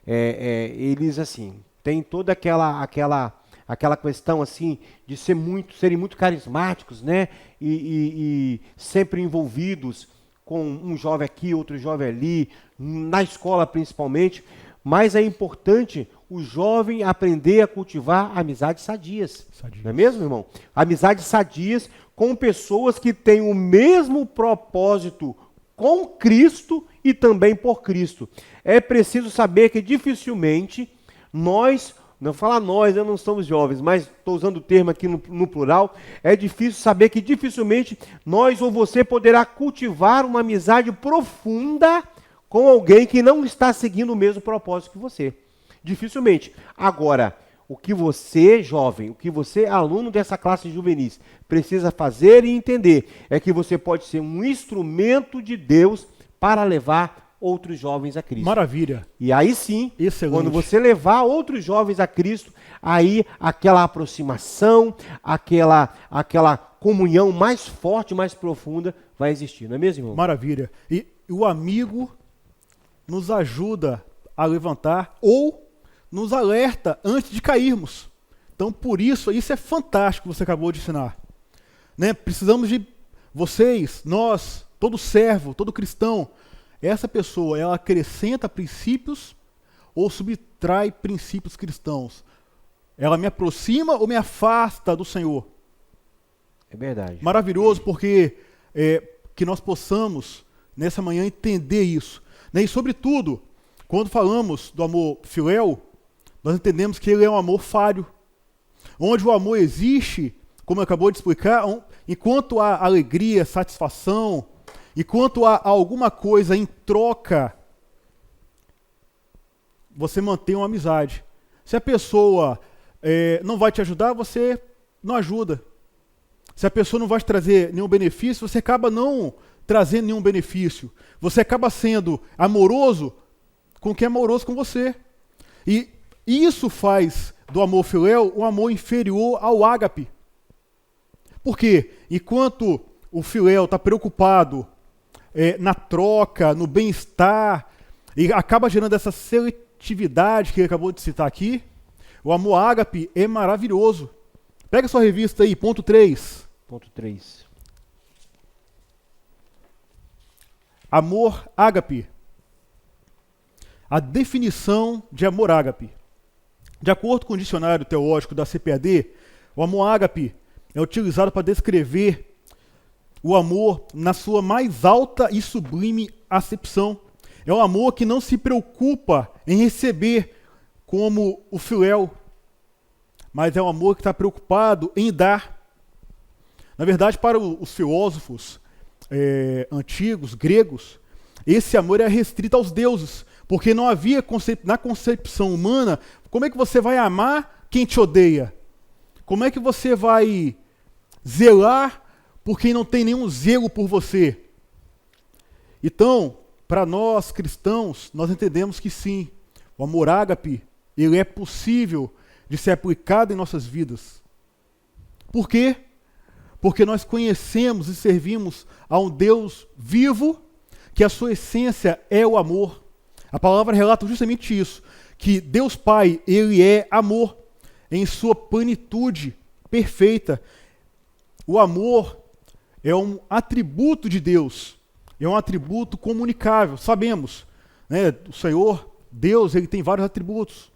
eles assim, têm toda aquela questão assim de serem muito carismáticos, né? E sempre envolvidos com um jovem aqui, outro jovem ali, na escola principalmente. Mas é importante o jovem aprender a cultivar amizades sadias. Não é mesmo, irmão? Amizades sadias com pessoas que têm o mesmo propósito com Cristo e também por Cristo. É preciso saber que dificilmente nós não somos jovens, mas estou usando o termo aqui no plural, é difícil saber que dificilmente nós ou você poderá cultivar uma amizade profunda com alguém que não está seguindo o mesmo propósito que você. Dificilmente. Agora, o que você, jovem, o que você, aluno dessa classe juvenis, precisa fazer e entender é que você pode ser um instrumento de Deus para levar outros jovens a Cristo. Maravilha. E aí sim, excelente. Quando você levar outros jovens a Cristo, aí aquela aproximação, aquela comunhão mais forte, mais profunda vai existir, não é mesmo, irmão? Maravilha. E o amigo nos ajuda a levantar ou nos alerta antes de cairmos. Então, por isso é fantástico que você acabou de ensinar. Né? Precisamos de vocês, nós, todo servo, todo cristão, essa pessoa, ela acrescenta princípios ou subtrai princípios cristãos? Ela me aproxima ou me afasta do Senhor? É verdade. Maravilhoso, porque que nós possamos, nessa manhã, entender isso. Né? E, sobretudo, quando falamos do amor filéu, nós entendemos que ele é um amor falho. Onde o amor existe, como acabou de explicar, enquanto há alegria, satisfação, enquanto há alguma coisa em troca, você mantém uma amizade. Se a pessoa não vai te ajudar, você não ajuda. Se a pessoa não vai te trazer nenhum benefício, você acaba não trazendo nenhum benefício. Você acaba sendo amoroso com quem é amoroso com você. E isso faz do amor filéu um amor inferior ao ágape. Por quê? Enquanto o filéu está preocupado na troca, no bem-estar, e acaba gerando essa seletividade que ele acabou de citar aqui, o amor ágape é maravilhoso. Pega sua revista aí, ponto 3. Ponto 3. Amor ágape. A definição de amor ágape. De acordo com o dicionário teológico da CPAD, o amor ágape é utilizado para descrever o amor na sua mais alta e sublime acepção. É um amor que não se preocupa em receber como o filéu, mas é um amor que está preocupado em dar. Na verdade, para os filósofos antigos, gregos, esse amor é restrito aos deuses, porque não havia na concepção humana, como é que você vai amar quem te odeia? Como é que você vai zelar por quem não tem nenhum zelo por você? Então, para nós cristãos, nós entendemos que sim, o amor ágape, ele é possível de ser aplicado em nossas vidas. Por quê? Porque nós conhecemos e servimos a um Deus vivo, que a sua essência é o amor. A palavra relata justamente isso, que Deus Pai, ele é amor em sua plenitude perfeita. O amor é um atributo de Deus, é um atributo comunicável. Sabemos, né, o Senhor, Deus, ele tem vários atributos,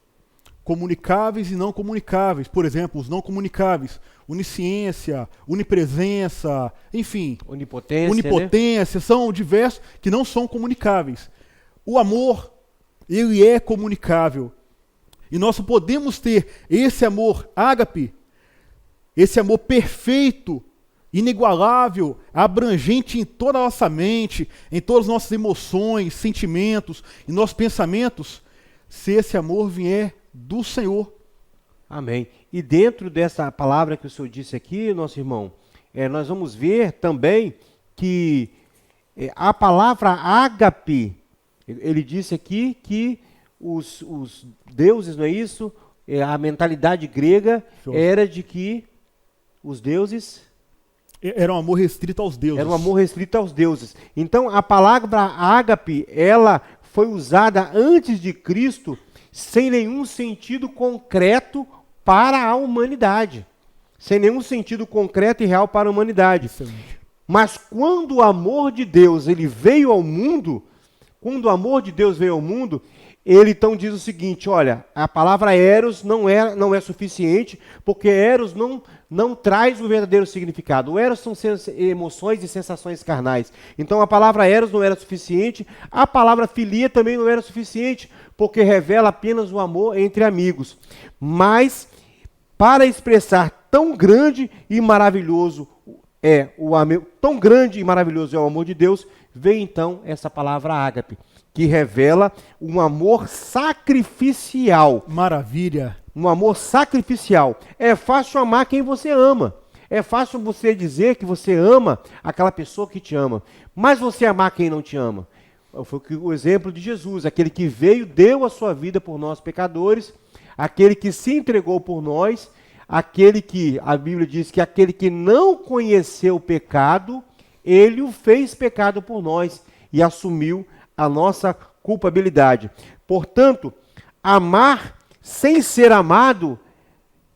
comunicáveis e não comunicáveis. Por exemplo, os não comunicáveis, onisciência, onipresença, enfim. Onipotência, né? São diversos que não são comunicáveis. O amor, ele é comunicável. E nós podemos ter esse amor ágape, esse amor perfeito, inigualável, abrangente em toda a nossa mente, em todas as nossas emoções, sentimentos e nossos pensamentos, se esse amor vier do Senhor. Amém. E dentro dessa palavra que o Senhor disse aqui, nosso irmão, nós vamos ver também que a palavra ágape, ele disse aqui que os deuses, não é isso? A mentalidade grega era de que os deuses... Era um amor restrito aos deuses. Era um amor restrito aos deuses. Então, a palavra ágape, ela foi usada antes de Cristo sem nenhum sentido concreto para a humanidade. Sem nenhum sentido concreto e real para a humanidade. Excelente. Mas quando o amor de Deus ele veio ao mundo, ele então diz o seguinte, olha, a palavra eros não é suficiente, porque eros não traz o verdadeiro significado. O eros são emoções e sensações carnais. Então a palavra eros não era suficiente, a palavra filia também não era suficiente, porque revela apenas o amor entre amigos. Mas, para expressar tão grande e maravilhoso o amor de Deus, veio então essa palavra ágape, que revela um amor sacrificial. Maravilha. Um amor sacrificial. É fácil amar quem você ama. É fácil você dizer que você ama aquela pessoa que te ama. Mas você amar quem não te ama. Foi o exemplo de Jesus, aquele que veio, deu a sua vida por nós pecadores, aquele que se entregou por nós, aquele que, a Bíblia diz que aquele que não conheceu o pecado, ele o fez pecado por nós e assumiu a nossa culpabilidade. Portanto, amar sem ser amado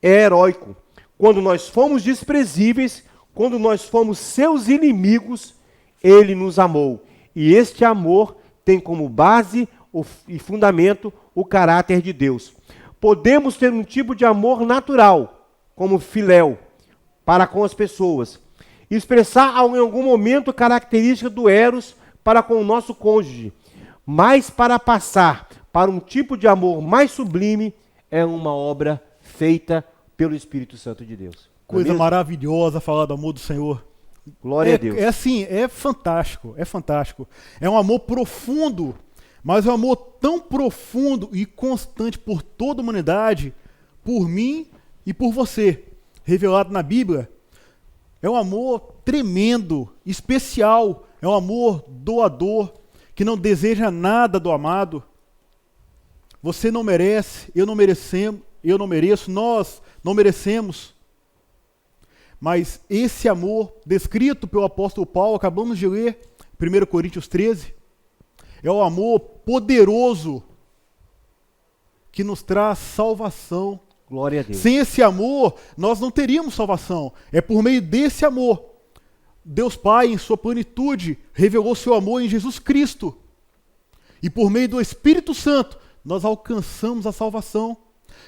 é heróico. Quando nós fomos desprezíveis, quando nós fomos seus inimigos, ele nos amou. E este amor tem como base e fundamento o caráter de Deus. Podemos ter um tipo de amor natural, como filéu, para com as pessoas. Expressar em algum momento característica do eros para com o nosso cônjuge. Mas para passar para um tipo de amor mais sublime, é uma obra feita pelo Espírito Santo de Deus. Coisa maravilhosa falar do amor do Senhor. Glória a Deus. É assim, é fantástico, é fantástico. É um amor profundo, mas é um amor tão profundo e constante por toda a humanidade, por mim e por você, revelado na Bíblia. É um amor tremendo, especial, é um amor doador, que não deseja nada do amado. Você não merece, eu não mereço, nós não merecemos. Mas esse amor, descrito pelo apóstolo Paulo, acabamos de ler, 1 Coríntios 13, é o amor poderoso que nos traz salvação. Glória a Deus. Sem esse amor, nós não teríamos salvação. É por meio desse amor. Deus Pai, em sua plenitude, revelou seu amor em Jesus Cristo. E por meio do Espírito Santo, nós alcançamos a salvação.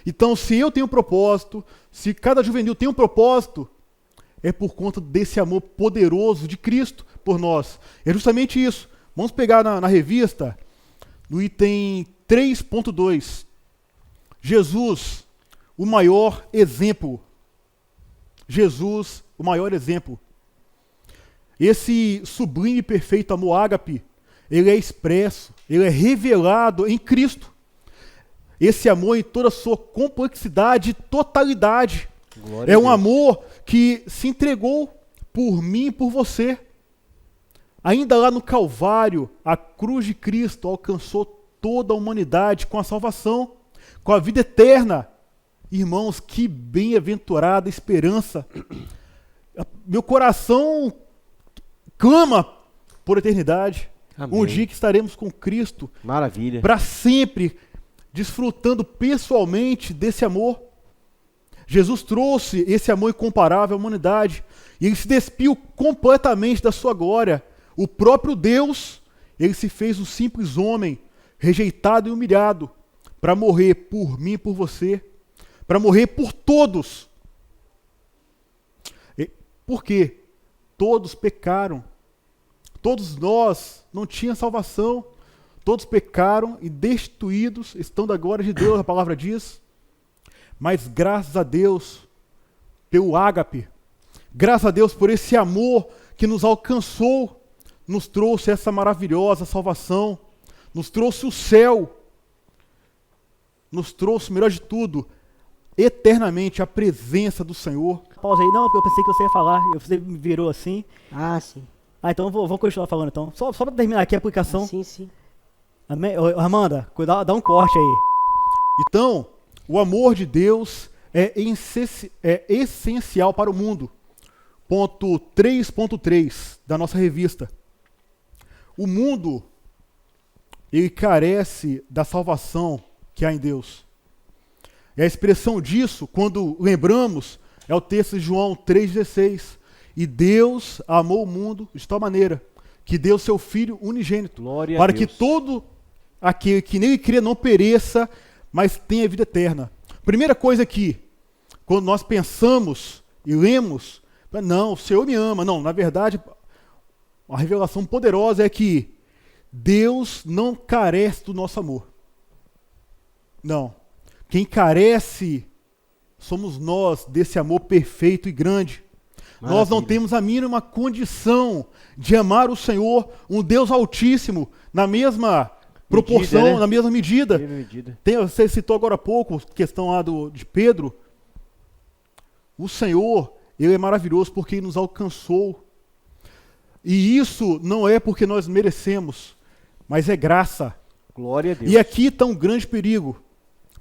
Então, se eu tenho um propósito, se cada juvenil tem um propósito, é por conta desse amor poderoso de Cristo por nós. É justamente isso. Vamos pegar na revista, no item 3.2. Jesus, o maior exemplo. Jesus, o maior exemplo. Esse sublime e perfeito amor ágape, ele é expresso, ele é revelado em Cristo. Esse amor em toda a sua complexidade e totalidade. Glória é a um Deus. amor que se entregou por mim e por você. Ainda lá no Calvário, a cruz de Cristo alcançou toda a humanidade com a salvação, com a vida eterna. Irmãos, que bem-aventurada esperança. Meu coração clama por eternidade. Amém. Um dia que estaremos com Cristo Maravilha. para sempre, desfrutando pessoalmente desse amor. Jesus trouxe esse amor incomparável à humanidade e ele se despiu completamente da sua glória. O próprio Deus, ele se fez um simples homem, rejeitado e humilhado, para morrer por mim e por você, para morrer por todos. Por quê? Todos pecaram. Todos nós não tínhamos salvação. Todos pecaram e destituídos estão da glória de Deus, a palavra diz. Mas graças a Deus pelo ágape, graças a Deus por esse amor que nos alcançou, nos trouxe essa maravilhosa salvação, nos trouxe o céu, nos trouxe, melhor de tudo, eternamente a presença do Senhor. Pausa aí, não, porque eu pensei que você ia falar, você me virou assim. Ah, sim. Então vou continuar falando então. Só para terminar aqui a aplicação. Sim, sim. Amém? Ô, Amanda, cuidado, dá um corte aí. Então, o amor de Deus é essencial para o mundo. Ponto 3.3 da nossa revista. O mundo, ele carece da salvação que há em Deus. E a expressão disso, quando lembramos, é o texto de João 3,16. E Deus amou o mundo de tal maneira que deu seu Filho unigênito, Glória a para Deus. que todo aquele que nele crê não pereça, mas tenha vida eterna. Primeira coisa aqui, quando nós pensamos e lemos, não, o Senhor me ama. Não, na verdade, a revelação poderosa é que Deus não carece do nosso amor. Não. Quem carece somos nós desse amor perfeito e grande. Maravilha. Nós não temos a mínima condição de amar o Senhor, um Deus altíssimo, na mesma proporção, Medida, né? na mesma medida. Mesma medida. Você citou agora há pouco, questão lá de Pedro. O Senhor, ele é maravilhoso porque ele nos alcançou. E isso não é porque nós merecemos, mas é graça. Glória a Deus. E aqui está um grande perigo.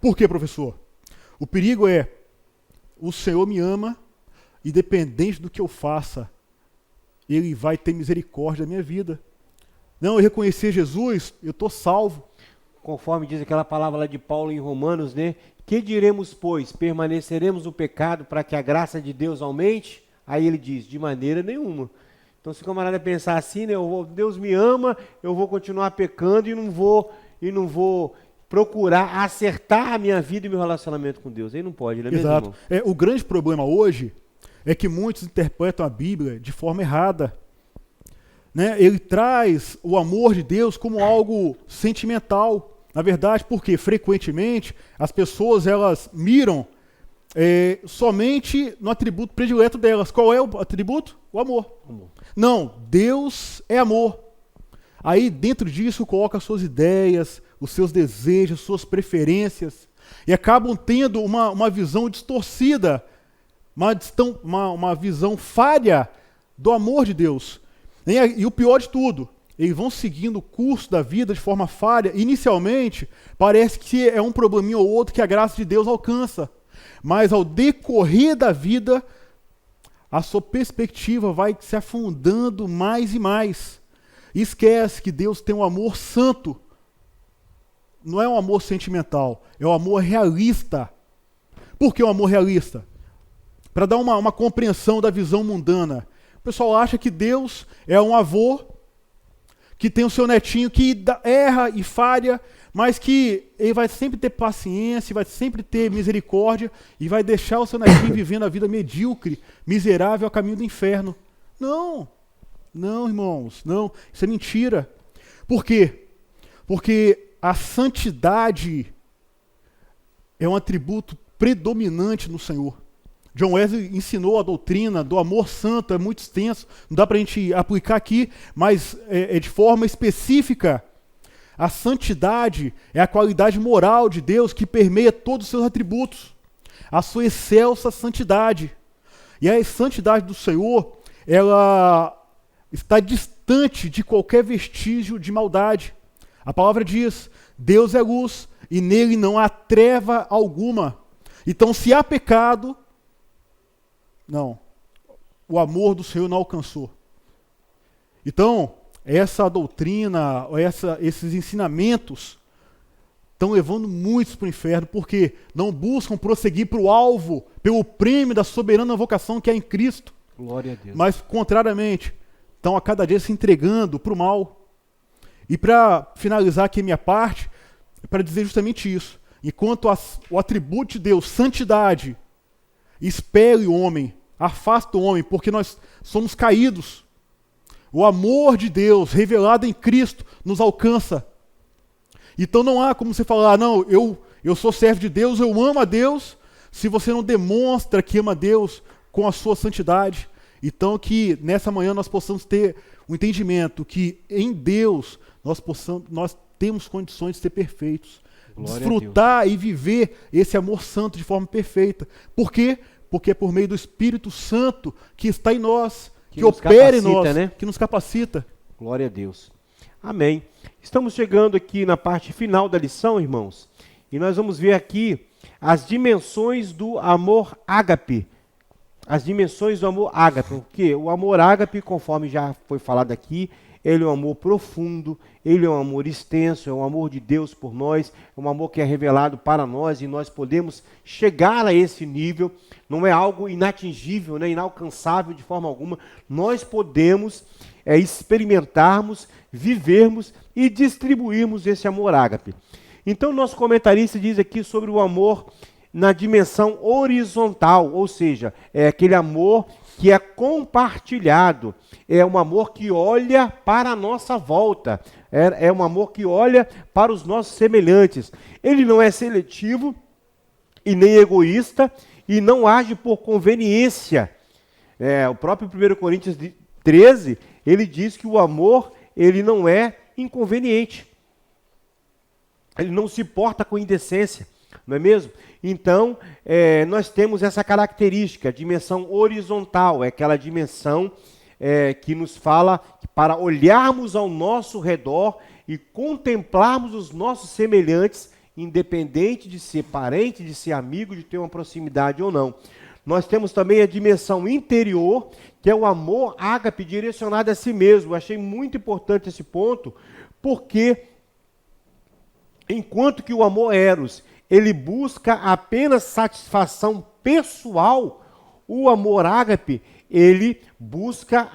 Por quê, professor? O perigo é, o Senhor me ama, independente do que eu faça, Ele vai ter misericórdia da minha vida. Não, eu reconhecer Jesus, eu estou salvo. Conforme diz aquela palavra lá de Paulo em Romanos, né? Que diremos, pois? Permaneceremos no pecado para que a graça de Deus aumente? Aí ele diz, de maneira nenhuma. Então, se o camarada pensar assim, né, Deus me ama, eu vou continuar pecando e não vou procurar acertar a minha vida e meu relacionamento com Deus. Aí não pode, né, mesmo, Exato. irmão? O grande problema hoje é que muitos interpretam a Bíblia de forma errada. Né? Ele traz o amor de Deus como algo sentimental. Na verdade, porque frequentemente as pessoas elas miram somente no atributo predileto delas. Qual é o atributo? O amor. Não, Deus é amor. Aí dentro disso coloca as suas ideias, os seus desejos, suas preferências, e acabam tendo uma visão distorcida, uma visão falha do amor de Deus. E o pior de tudo, eles vão seguindo o curso da vida de forma falha. Inicialmente, parece que é um probleminha ou outro que a graça de Deus alcança. Mas ao decorrer da vida, a sua perspectiva vai se afundando mais e mais. E esquece que Deus tem um amor santo. Não é um amor sentimental, é um amor realista. Por que um amor realista? Para dar uma compreensão da visão mundana. O pessoal acha que Deus é um avô que tem o seu netinho que erra e falha, mas que ele vai sempre ter paciência, vai sempre ter misericórdia e vai deixar o seu netinho vivendo a vida medíocre, miserável, a caminho do inferno. Não, irmãos, não. Isso é mentira. Por quê? Porque a santidade é um atributo predominante no Senhor. John Wesley ensinou a doutrina do amor santo, é muito extenso, não dá para a gente aplicar aqui, mas de forma específica. A santidade é a qualidade moral de Deus que permeia todos os seus atributos. A sua excelsa santidade. E a santidade do Senhor, ela está distante de qualquer vestígio de maldade. A palavra diz, Deus é luz e nele não há treva alguma. Então, se há pecado, não, o amor do Senhor não alcançou. Então, essa doutrina, esses ensinamentos estão levando muitos para o inferno, porque não buscam prosseguir para o alvo, pelo prêmio da soberana vocação que é em Cristo. Glória a Deus. Mas, contrariamente, estão a cada dia se entregando para o mal. E para finalizar aqui a minha parte, é para dizer justamente isso. Enquanto o atributo de Deus, santidade, expele o homem, afasta o homem, porque nós somos caídos. O amor de Deus, revelado em Cristo, nos alcança. Então não há como você falar, não, eu sou servo de Deus, eu amo a Deus, se você não demonstra que ama a Deus com a sua santidade. Então que nessa manhã nós possamos ter um entendimento que em Deus nós temos condições de ser perfeitos. Glória Desfrutar e viver esse amor santo de forma perfeita. Por quê? Porque é por meio do Espírito Santo que está em nós, que opera em nós, né? que nos capacita. Glória a Deus. Amém. Estamos chegando aqui na parte final da lição, irmãos, e nós vamos ver aqui as dimensões do amor ágape. As dimensões do amor ágape. Porque o amor ágape, conforme já foi falado aqui, ele é um amor profundo, ele é um amor extenso, é um amor de Deus por nós, é um amor que é revelado para nós e nós podemos chegar a esse nível. Não é algo inatingível, né, inalcançável de forma alguma. Nós podemos experimentarmos, vivermos e distribuirmos esse amor ágape. Então, nosso comentarista diz aqui sobre o amor na dimensão horizontal, ou seja, é aquele amor que é compartilhado, é um amor que olha para a nossa volta, é um amor que olha para os nossos semelhantes. Ele não é seletivo e nem egoísta e não age por conveniência. O próprio 1 Coríntios 13, ele diz que o amor, ele não é inconveniente. Ele não se porta com indecência, não é mesmo? Então, nós temos essa característica, a dimensão horizontal, é aquela dimensão que nos fala para olharmos ao nosso redor e contemplarmos os nossos semelhantes, independente de ser parente, de ser amigo, de ter uma proximidade ou não. Nós temos também a dimensão interior, que é o amor ágape direcionado a si mesmo. Eu achei muito importante esse ponto, porque enquanto que o amor eros, ele busca apenas satisfação pessoal, o amor ágape, ele busca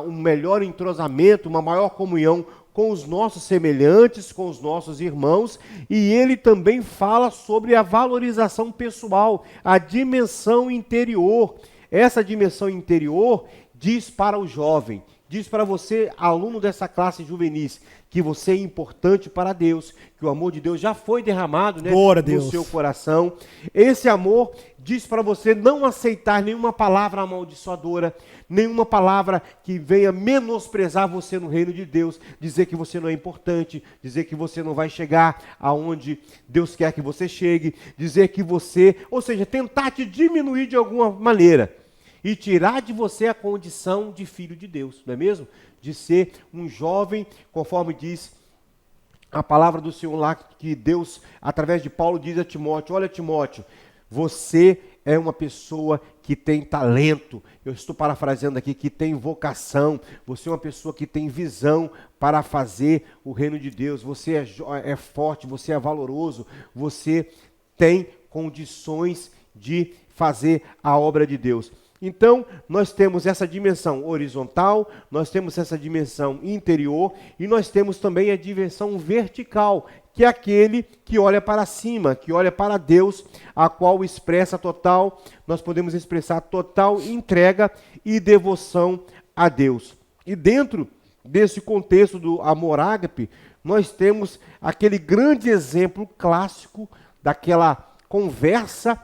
um melhor entrosamento, uma maior comunhão com os nossos semelhantes, com os nossos irmãos, e ele também fala sobre a valorização pessoal, a dimensão interior. Essa dimensão interior diz para o jovem, diz para você, aluno dessa classe juvenis, que você é importante para Deus, que o amor de Deus já foi derramado, né, no seu coração. Esse amor diz para você não aceitar nenhuma palavra amaldiçoadora, nenhuma palavra que venha menosprezar você no reino de Deus, dizer que você não é importante, dizer que você não vai chegar aonde Deus quer que você chegue, dizer que você, ou seja, tentar te diminuir de alguma maneira e tirar de você a condição de filho de Deus, não é mesmo? De ser um jovem, conforme diz a palavra do Senhor lá, que Deus, através de Paulo, diz a Timóteo: olha, Timóteo, você é uma pessoa que tem talento, eu estou parafraseando aqui, que tem vocação, você é uma pessoa que tem visão para fazer o reino de Deus, você é forte, você é valoroso, você tem condições de fazer a obra de Deus. Então, nós temos essa dimensão horizontal, nós temos essa dimensão interior e nós temos também a dimensão vertical, que é aquele que olha para cima, que olha para Deus, a qual expressa total, nós podemos expressar total entrega e devoção a Deus. E dentro desse contexto do amor ágape, nós temos aquele grande exemplo clássico daquela conversa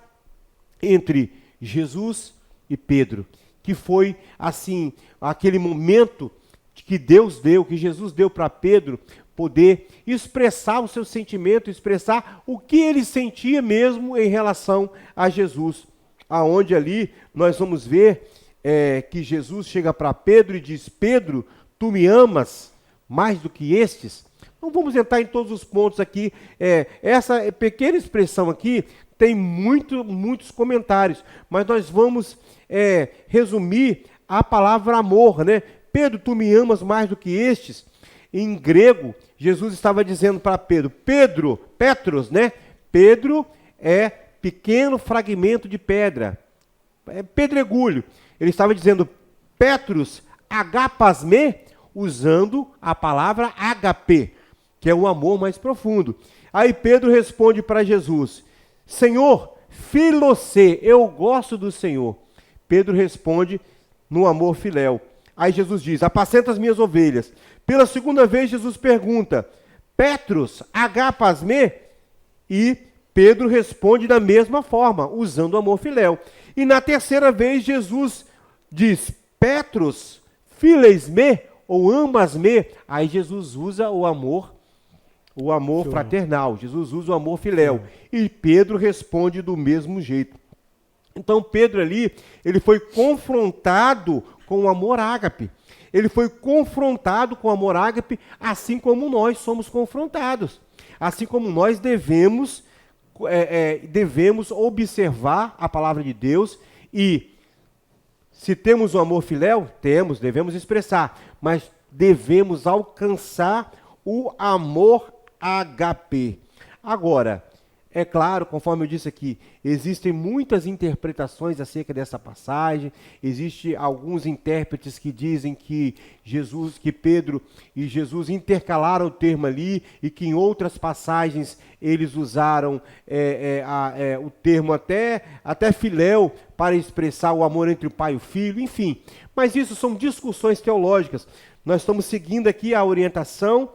entre Jesus e Pedro, que foi assim, aquele momento que Deus deu, que Jesus deu para Pedro, poder expressar o seu sentimento, expressar o que ele sentia mesmo em relação a Jesus. Aonde ali nós vamos ver que Jesus chega para Pedro e diz: Pedro, tu me amas mais do que estes? Não vamos entrar em todos os pontos aqui, essa pequena expressão aqui tem muitos comentários, mas nós vamos resumir a palavra amor, né? Pedro, tu me amas mais do que estes? Em grego, Jesus estava dizendo para Pedro, Petros, né? Pedro é pequeno fragmento de pedra, é pedregulho. Ele estava dizendo, Petros, agapasme, usando a palavra agape, que é o amor mais profundo. Aí Pedro responde para Jesus, Senhor, filocê, eu gosto do Senhor. Pedro responde no amor filéu. Aí Jesus diz, apacenta as minhas ovelhas. Pela segunda vez Jesus pergunta, Petros, agapasme? E Pedro responde da mesma forma, usando o amor filéu. E na terceira vez Jesus diz, Petros, filesme, ou amas-me? Aí Jesus usa o amor fraternal, Jesus usa o amor filéu. E Pedro responde do mesmo jeito. Então Pedro ali, ele foi confrontado com o amor ágape. Ele foi confrontado com o amor ágape, assim como nós somos confrontados. Assim como nós devemos observar a palavra de Deus e, se temos o amor filéu, devemos expressar, mas devemos alcançar o amor ágape. Agora, é claro, conforme eu disse aqui, existem muitas interpretações acerca dessa passagem, existem alguns intérpretes que dizem que Pedro e Jesus intercalaram o termo ali e que em outras passagens eles usaram o termo até filéu para expressar o amor entre o pai e o filho, enfim. Mas isso são discussões teológicas. Nós estamos seguindo aqui a orientação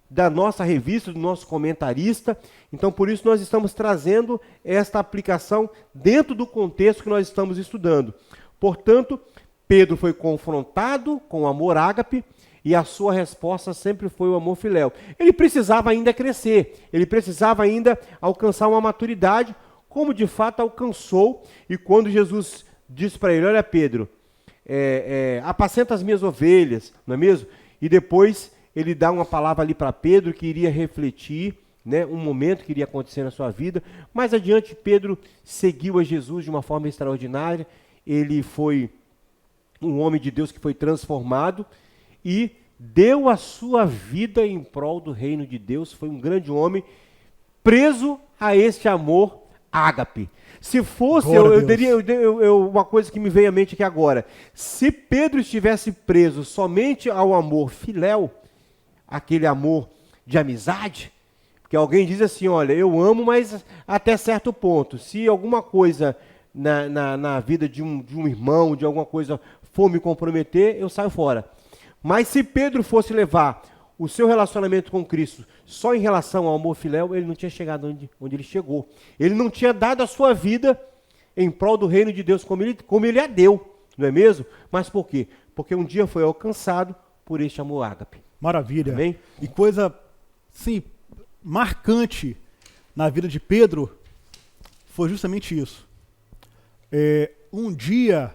da nossa revista, do nosso comentarista. Então, por isso, nós estamos trazendo esta aplicação dentro do contexto que nós estamos estudando. Portanto, Pedro foi confrontado com o amor ágape e a sua resposta sempre foi o amor filéu. Ele precisava ainda crescer, ele precisava ainda alcançar uma maturidade, como de fato alcançou. E quando Jesus disse para ele, olha Pedro, apacenta as minhas ovelhas, não é mesmo? E depois ele dá uma palavra ali para Pedro que iria refletir, né, um momento que iria acontecer na sua vida. Mais adiante, Pedro seguiu a Jesus de uma forma extraordinária. Ele foi um homem de Deus que foi transformado e deu a sua vida em prol do reino de Deus. Foi um grande homem preso a este amor ágape. Se fosse, Glória a Deus. uma coisa que me veio à mente aqui agora. Se Pedro estivesse preso somente ao amor filéu, aquele amor de amizade, porque alguém diz assim, olha, eu amo, mas até certo ponto. Se alguma coisa na vida de um irmão, de alguma coisa for me comprometer, eu saio fora. Mas se Pedro fosse levar o seu relacionamento com Cristo só em relação ao amor filéu, ele não tinha chegado onde ele chegou. Ele não tinha dado a sua vida em prol do reino de Deus como ele a deu, não é mesmo? Mas por quê? Porque um dia foi alcançado por este amor ágape. Maravilha. Amém? E coisa, sim, marcante na vida de Pedro foi justamente isso. Um dia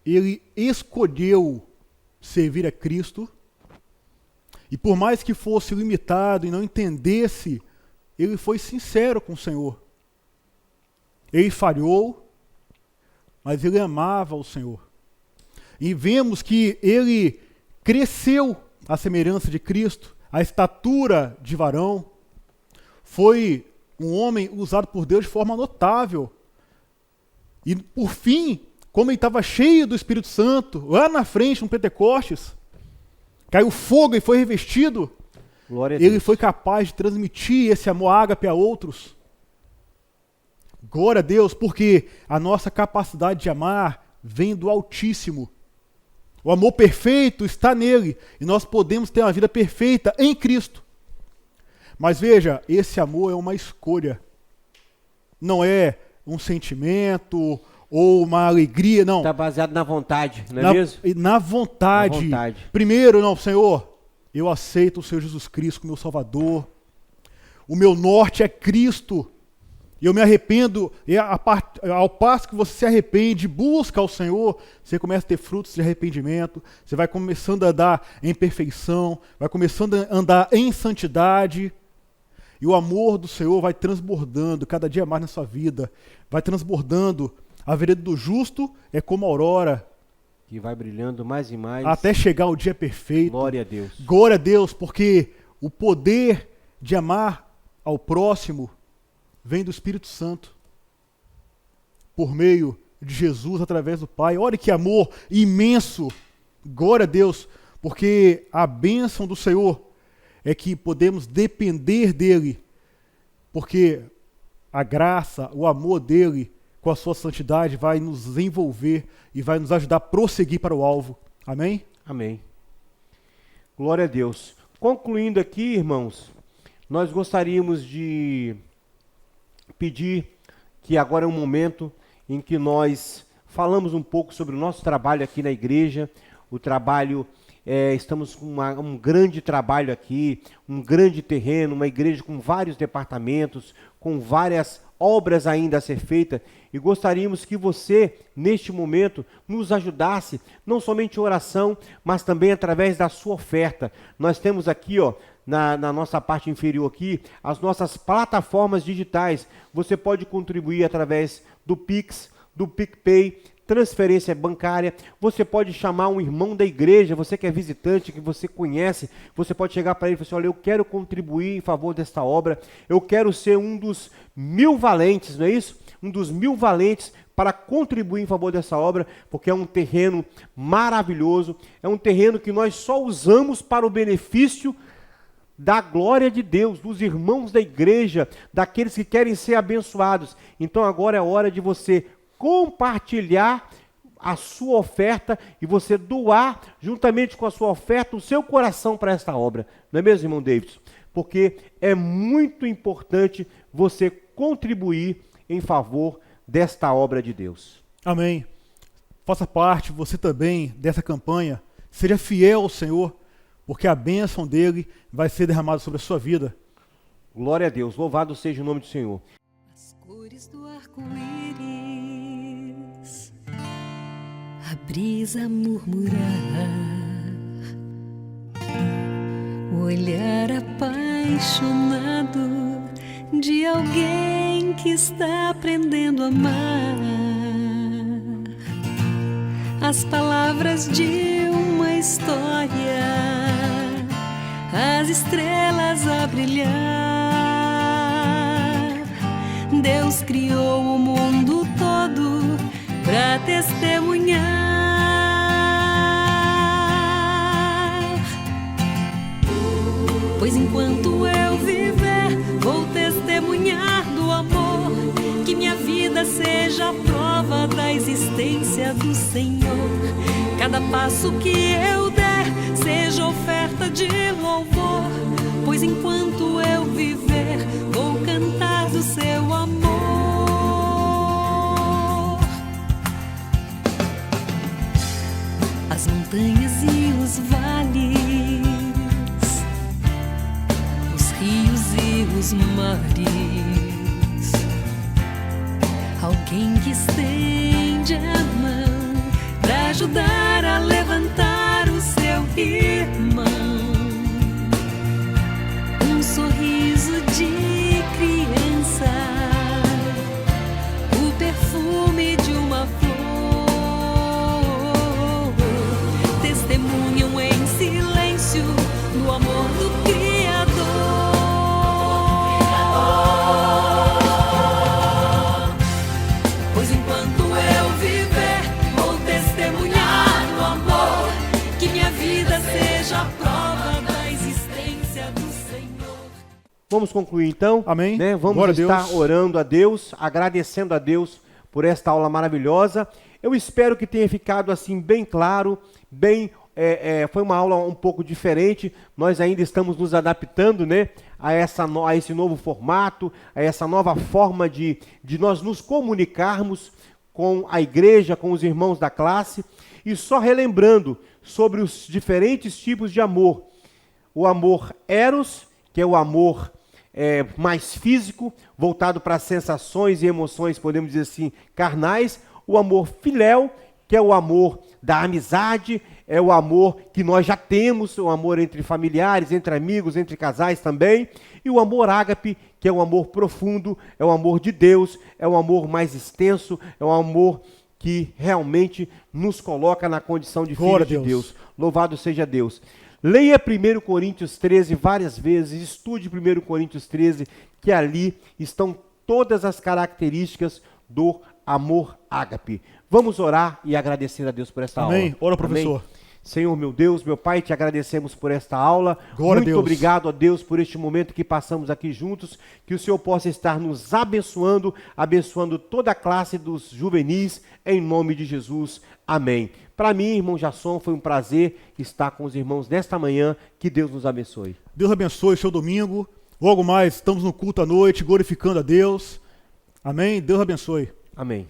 ele escolheu servir a Cristo, e por mais que fosse limitado e não entendesse, ele foi sincero com o Senhor. Ele falhou, mas ele amava o Senhor. E vemos que ele cresceu à semelhança de Cristo, a estatura de varão. Foi um homem usado por Deus de forma notável. E por fim, como ele estava cheio do Espírito Santo, lá na frente, no Pentecostes, caiu fogo e foi revestido, Glória a ele Deus. foi capaz de transmitir esse amor ágape a outros. Glória a Deus, porque a nossa capacidade de amar vem do Altíssimo. O amor perfeito está nele, e nós podemos ter uma vida perfeita em Cristo. Mas veja, esse amor é uma escolha. Não é um sentimento ou uma alegria, não. Está baseado na vontade, não é mesmo? Na vontade. Na vontade. Primeiro, não, Senhor, eu aceito o Senhor Jesus Cristo como meu Salvador. O meu norte é Cristo. Eu me arrependo, e ao passo que você se arrepende, busca ao Senhor, você começa a ter frutos de arrependimento, você vai começando a andar em perfeição, vai começando a andar em santidade, e o amor do Senhor vai transbordando cada dia mais na sua vida, vai transbordando. A vereda do justo é como a aurora, Que vai brilhando mais e mais. até chegar o dia perfeito. Glória a Deus. Glória a Deus, porque o poder de amar ao próximo vem do Espírito Santo, por meio de Jesus, através do Pai. Olha que amor imenso. Glória a Deus, porque a bênção do Senhor é que podemos depender dEle, porque a graça, o amor dEle, com a sua santidade, vai nos envolver e vai nos ajudar a prosseguir para o alvo. Amém? Amém. Glória a Deus. Concluindo aqui, irmãos, nós gostaríamos de pedir que agora é um momento em que nós falamos um pouco sobre o nosso trabalho aqui na igreja. O trabalho, estamos com um grande trabalho aqui, um grande terreno, uma igreja com vários departamentos, com várias obras ainda a ser feitas, e gostaríamos que você, neste momento, nos ajudasse, não somente em oração, mas também através da sua oferta. Nós temos aqui, na nossa parte inferior aqui, as nossas plataformas digitais. Você pode contribuir através do Pix, do PicPay, transferência bancária. Você pode chamar um irmão da igreja, você que é visitante, que você conhece, você pode chegar para ele e falar assim, olha, eu quero contribuir em favor desta obra, eu quero ser um dos 1000 valentes, não é isso? Um dos 1000 valentes para contribuir em favor dessa obra, porque é um terreno maravilhoso, é um terreno que nós só usamos para o benefício da glória de Deus, dos irmãos da igreja, daqueles que querem ser abençoados. Então agora é hora de você compartilhar a sua oferta e você doar, juntamente com a sua oferta, o seu coração para esta obra. Não é mesmo, irmão David? Porque é muito importante você contribuir em favor desta obra de Deus. Amém. Faça parte, você também, dessa campanha. Seja fiel ao Senhor, porque a bênção dele vai ser derramada sobre a sua vida. Glória a Deus. Louvado seja o nome do Senhor. As cores do arco-íris, a brisa murmurar, o olhar apaixonado de alguém que está aprendendo a amar, as palavras de uma história, as estrelas a brilhar. Deus criou o mundo testemunhar. Pois enquanto eu viver, vou testemunhar do amor. Que minha vida seja a prova da existência do Senhor. Cada passo que eu der seja oferta de louvor. Pois enquanto eu viver, vou cantar do seu amor. As montanhas e os vales, os rios e os mares, alguém que estende a mão pra ajudar a levantar o seu irmão. Um sorriso de criança, o perfume de uma flor, testemunham em silêncio do amor do Criador. Pois enquanto eu viver, vou testemunhar do amor. Que minha vida seja a prova da existência do Senhor. Vamos concluir então. Amém. Né? Vamos Glória a estar Deus. orando a Deus, agradecendo a Deus por esta aula maravilhosa. Eu espero que tenha ficado assim bem claro, foi uma aula um pouco diferente. Nós ainda estamos nos adaptando, né, a esse novo formato, a essa nova forma de nós nos comunicarmos com a igreja, com os irmãos da classe. E só relembrando sobre os diferentes tipos de amor. O amor eros, que é o amor mais físico, voltado para sensações e emoções, podemos dizer assim, carnais. O amor filéu, que é o amor da amizade, é o amor que nós já temos, o amor entre familiares, entre amigos, entre casais também. E o amor ágape, que é o amor profundo, é o amor de Deus, é o amor mais extenso, é o amor que realmente nos coloca na condição de filhos de Deus. Louvado seja Deus. Leia 1 Coríntios 13 várias vezes, estude 1 Coríntios 13, que ali estão todas as características do amor ágape. Vamos orar e agradecer a Deus por esta aula. Amém. Ora, professor. Amém. Senhor, meu Deus, meu Pai, te agradecemos por esta aula. Glória a Deus. Muito obrigado a Deus por este momento que passamos aqui juntos. Que o Senhor possa estar nos abençoando, abençoando toda a classe dos juvenis, em nome de Jesus. Amém. Para mim, irmão Jasson, foi um prazer estar com os irmãos nesta manhã. Que Deus nos abençoe. Deus abençoe o seu domingo. Logo mais, estamos no culto à noite, glorificando a Deus. Amém. Deus abençoe. Amém.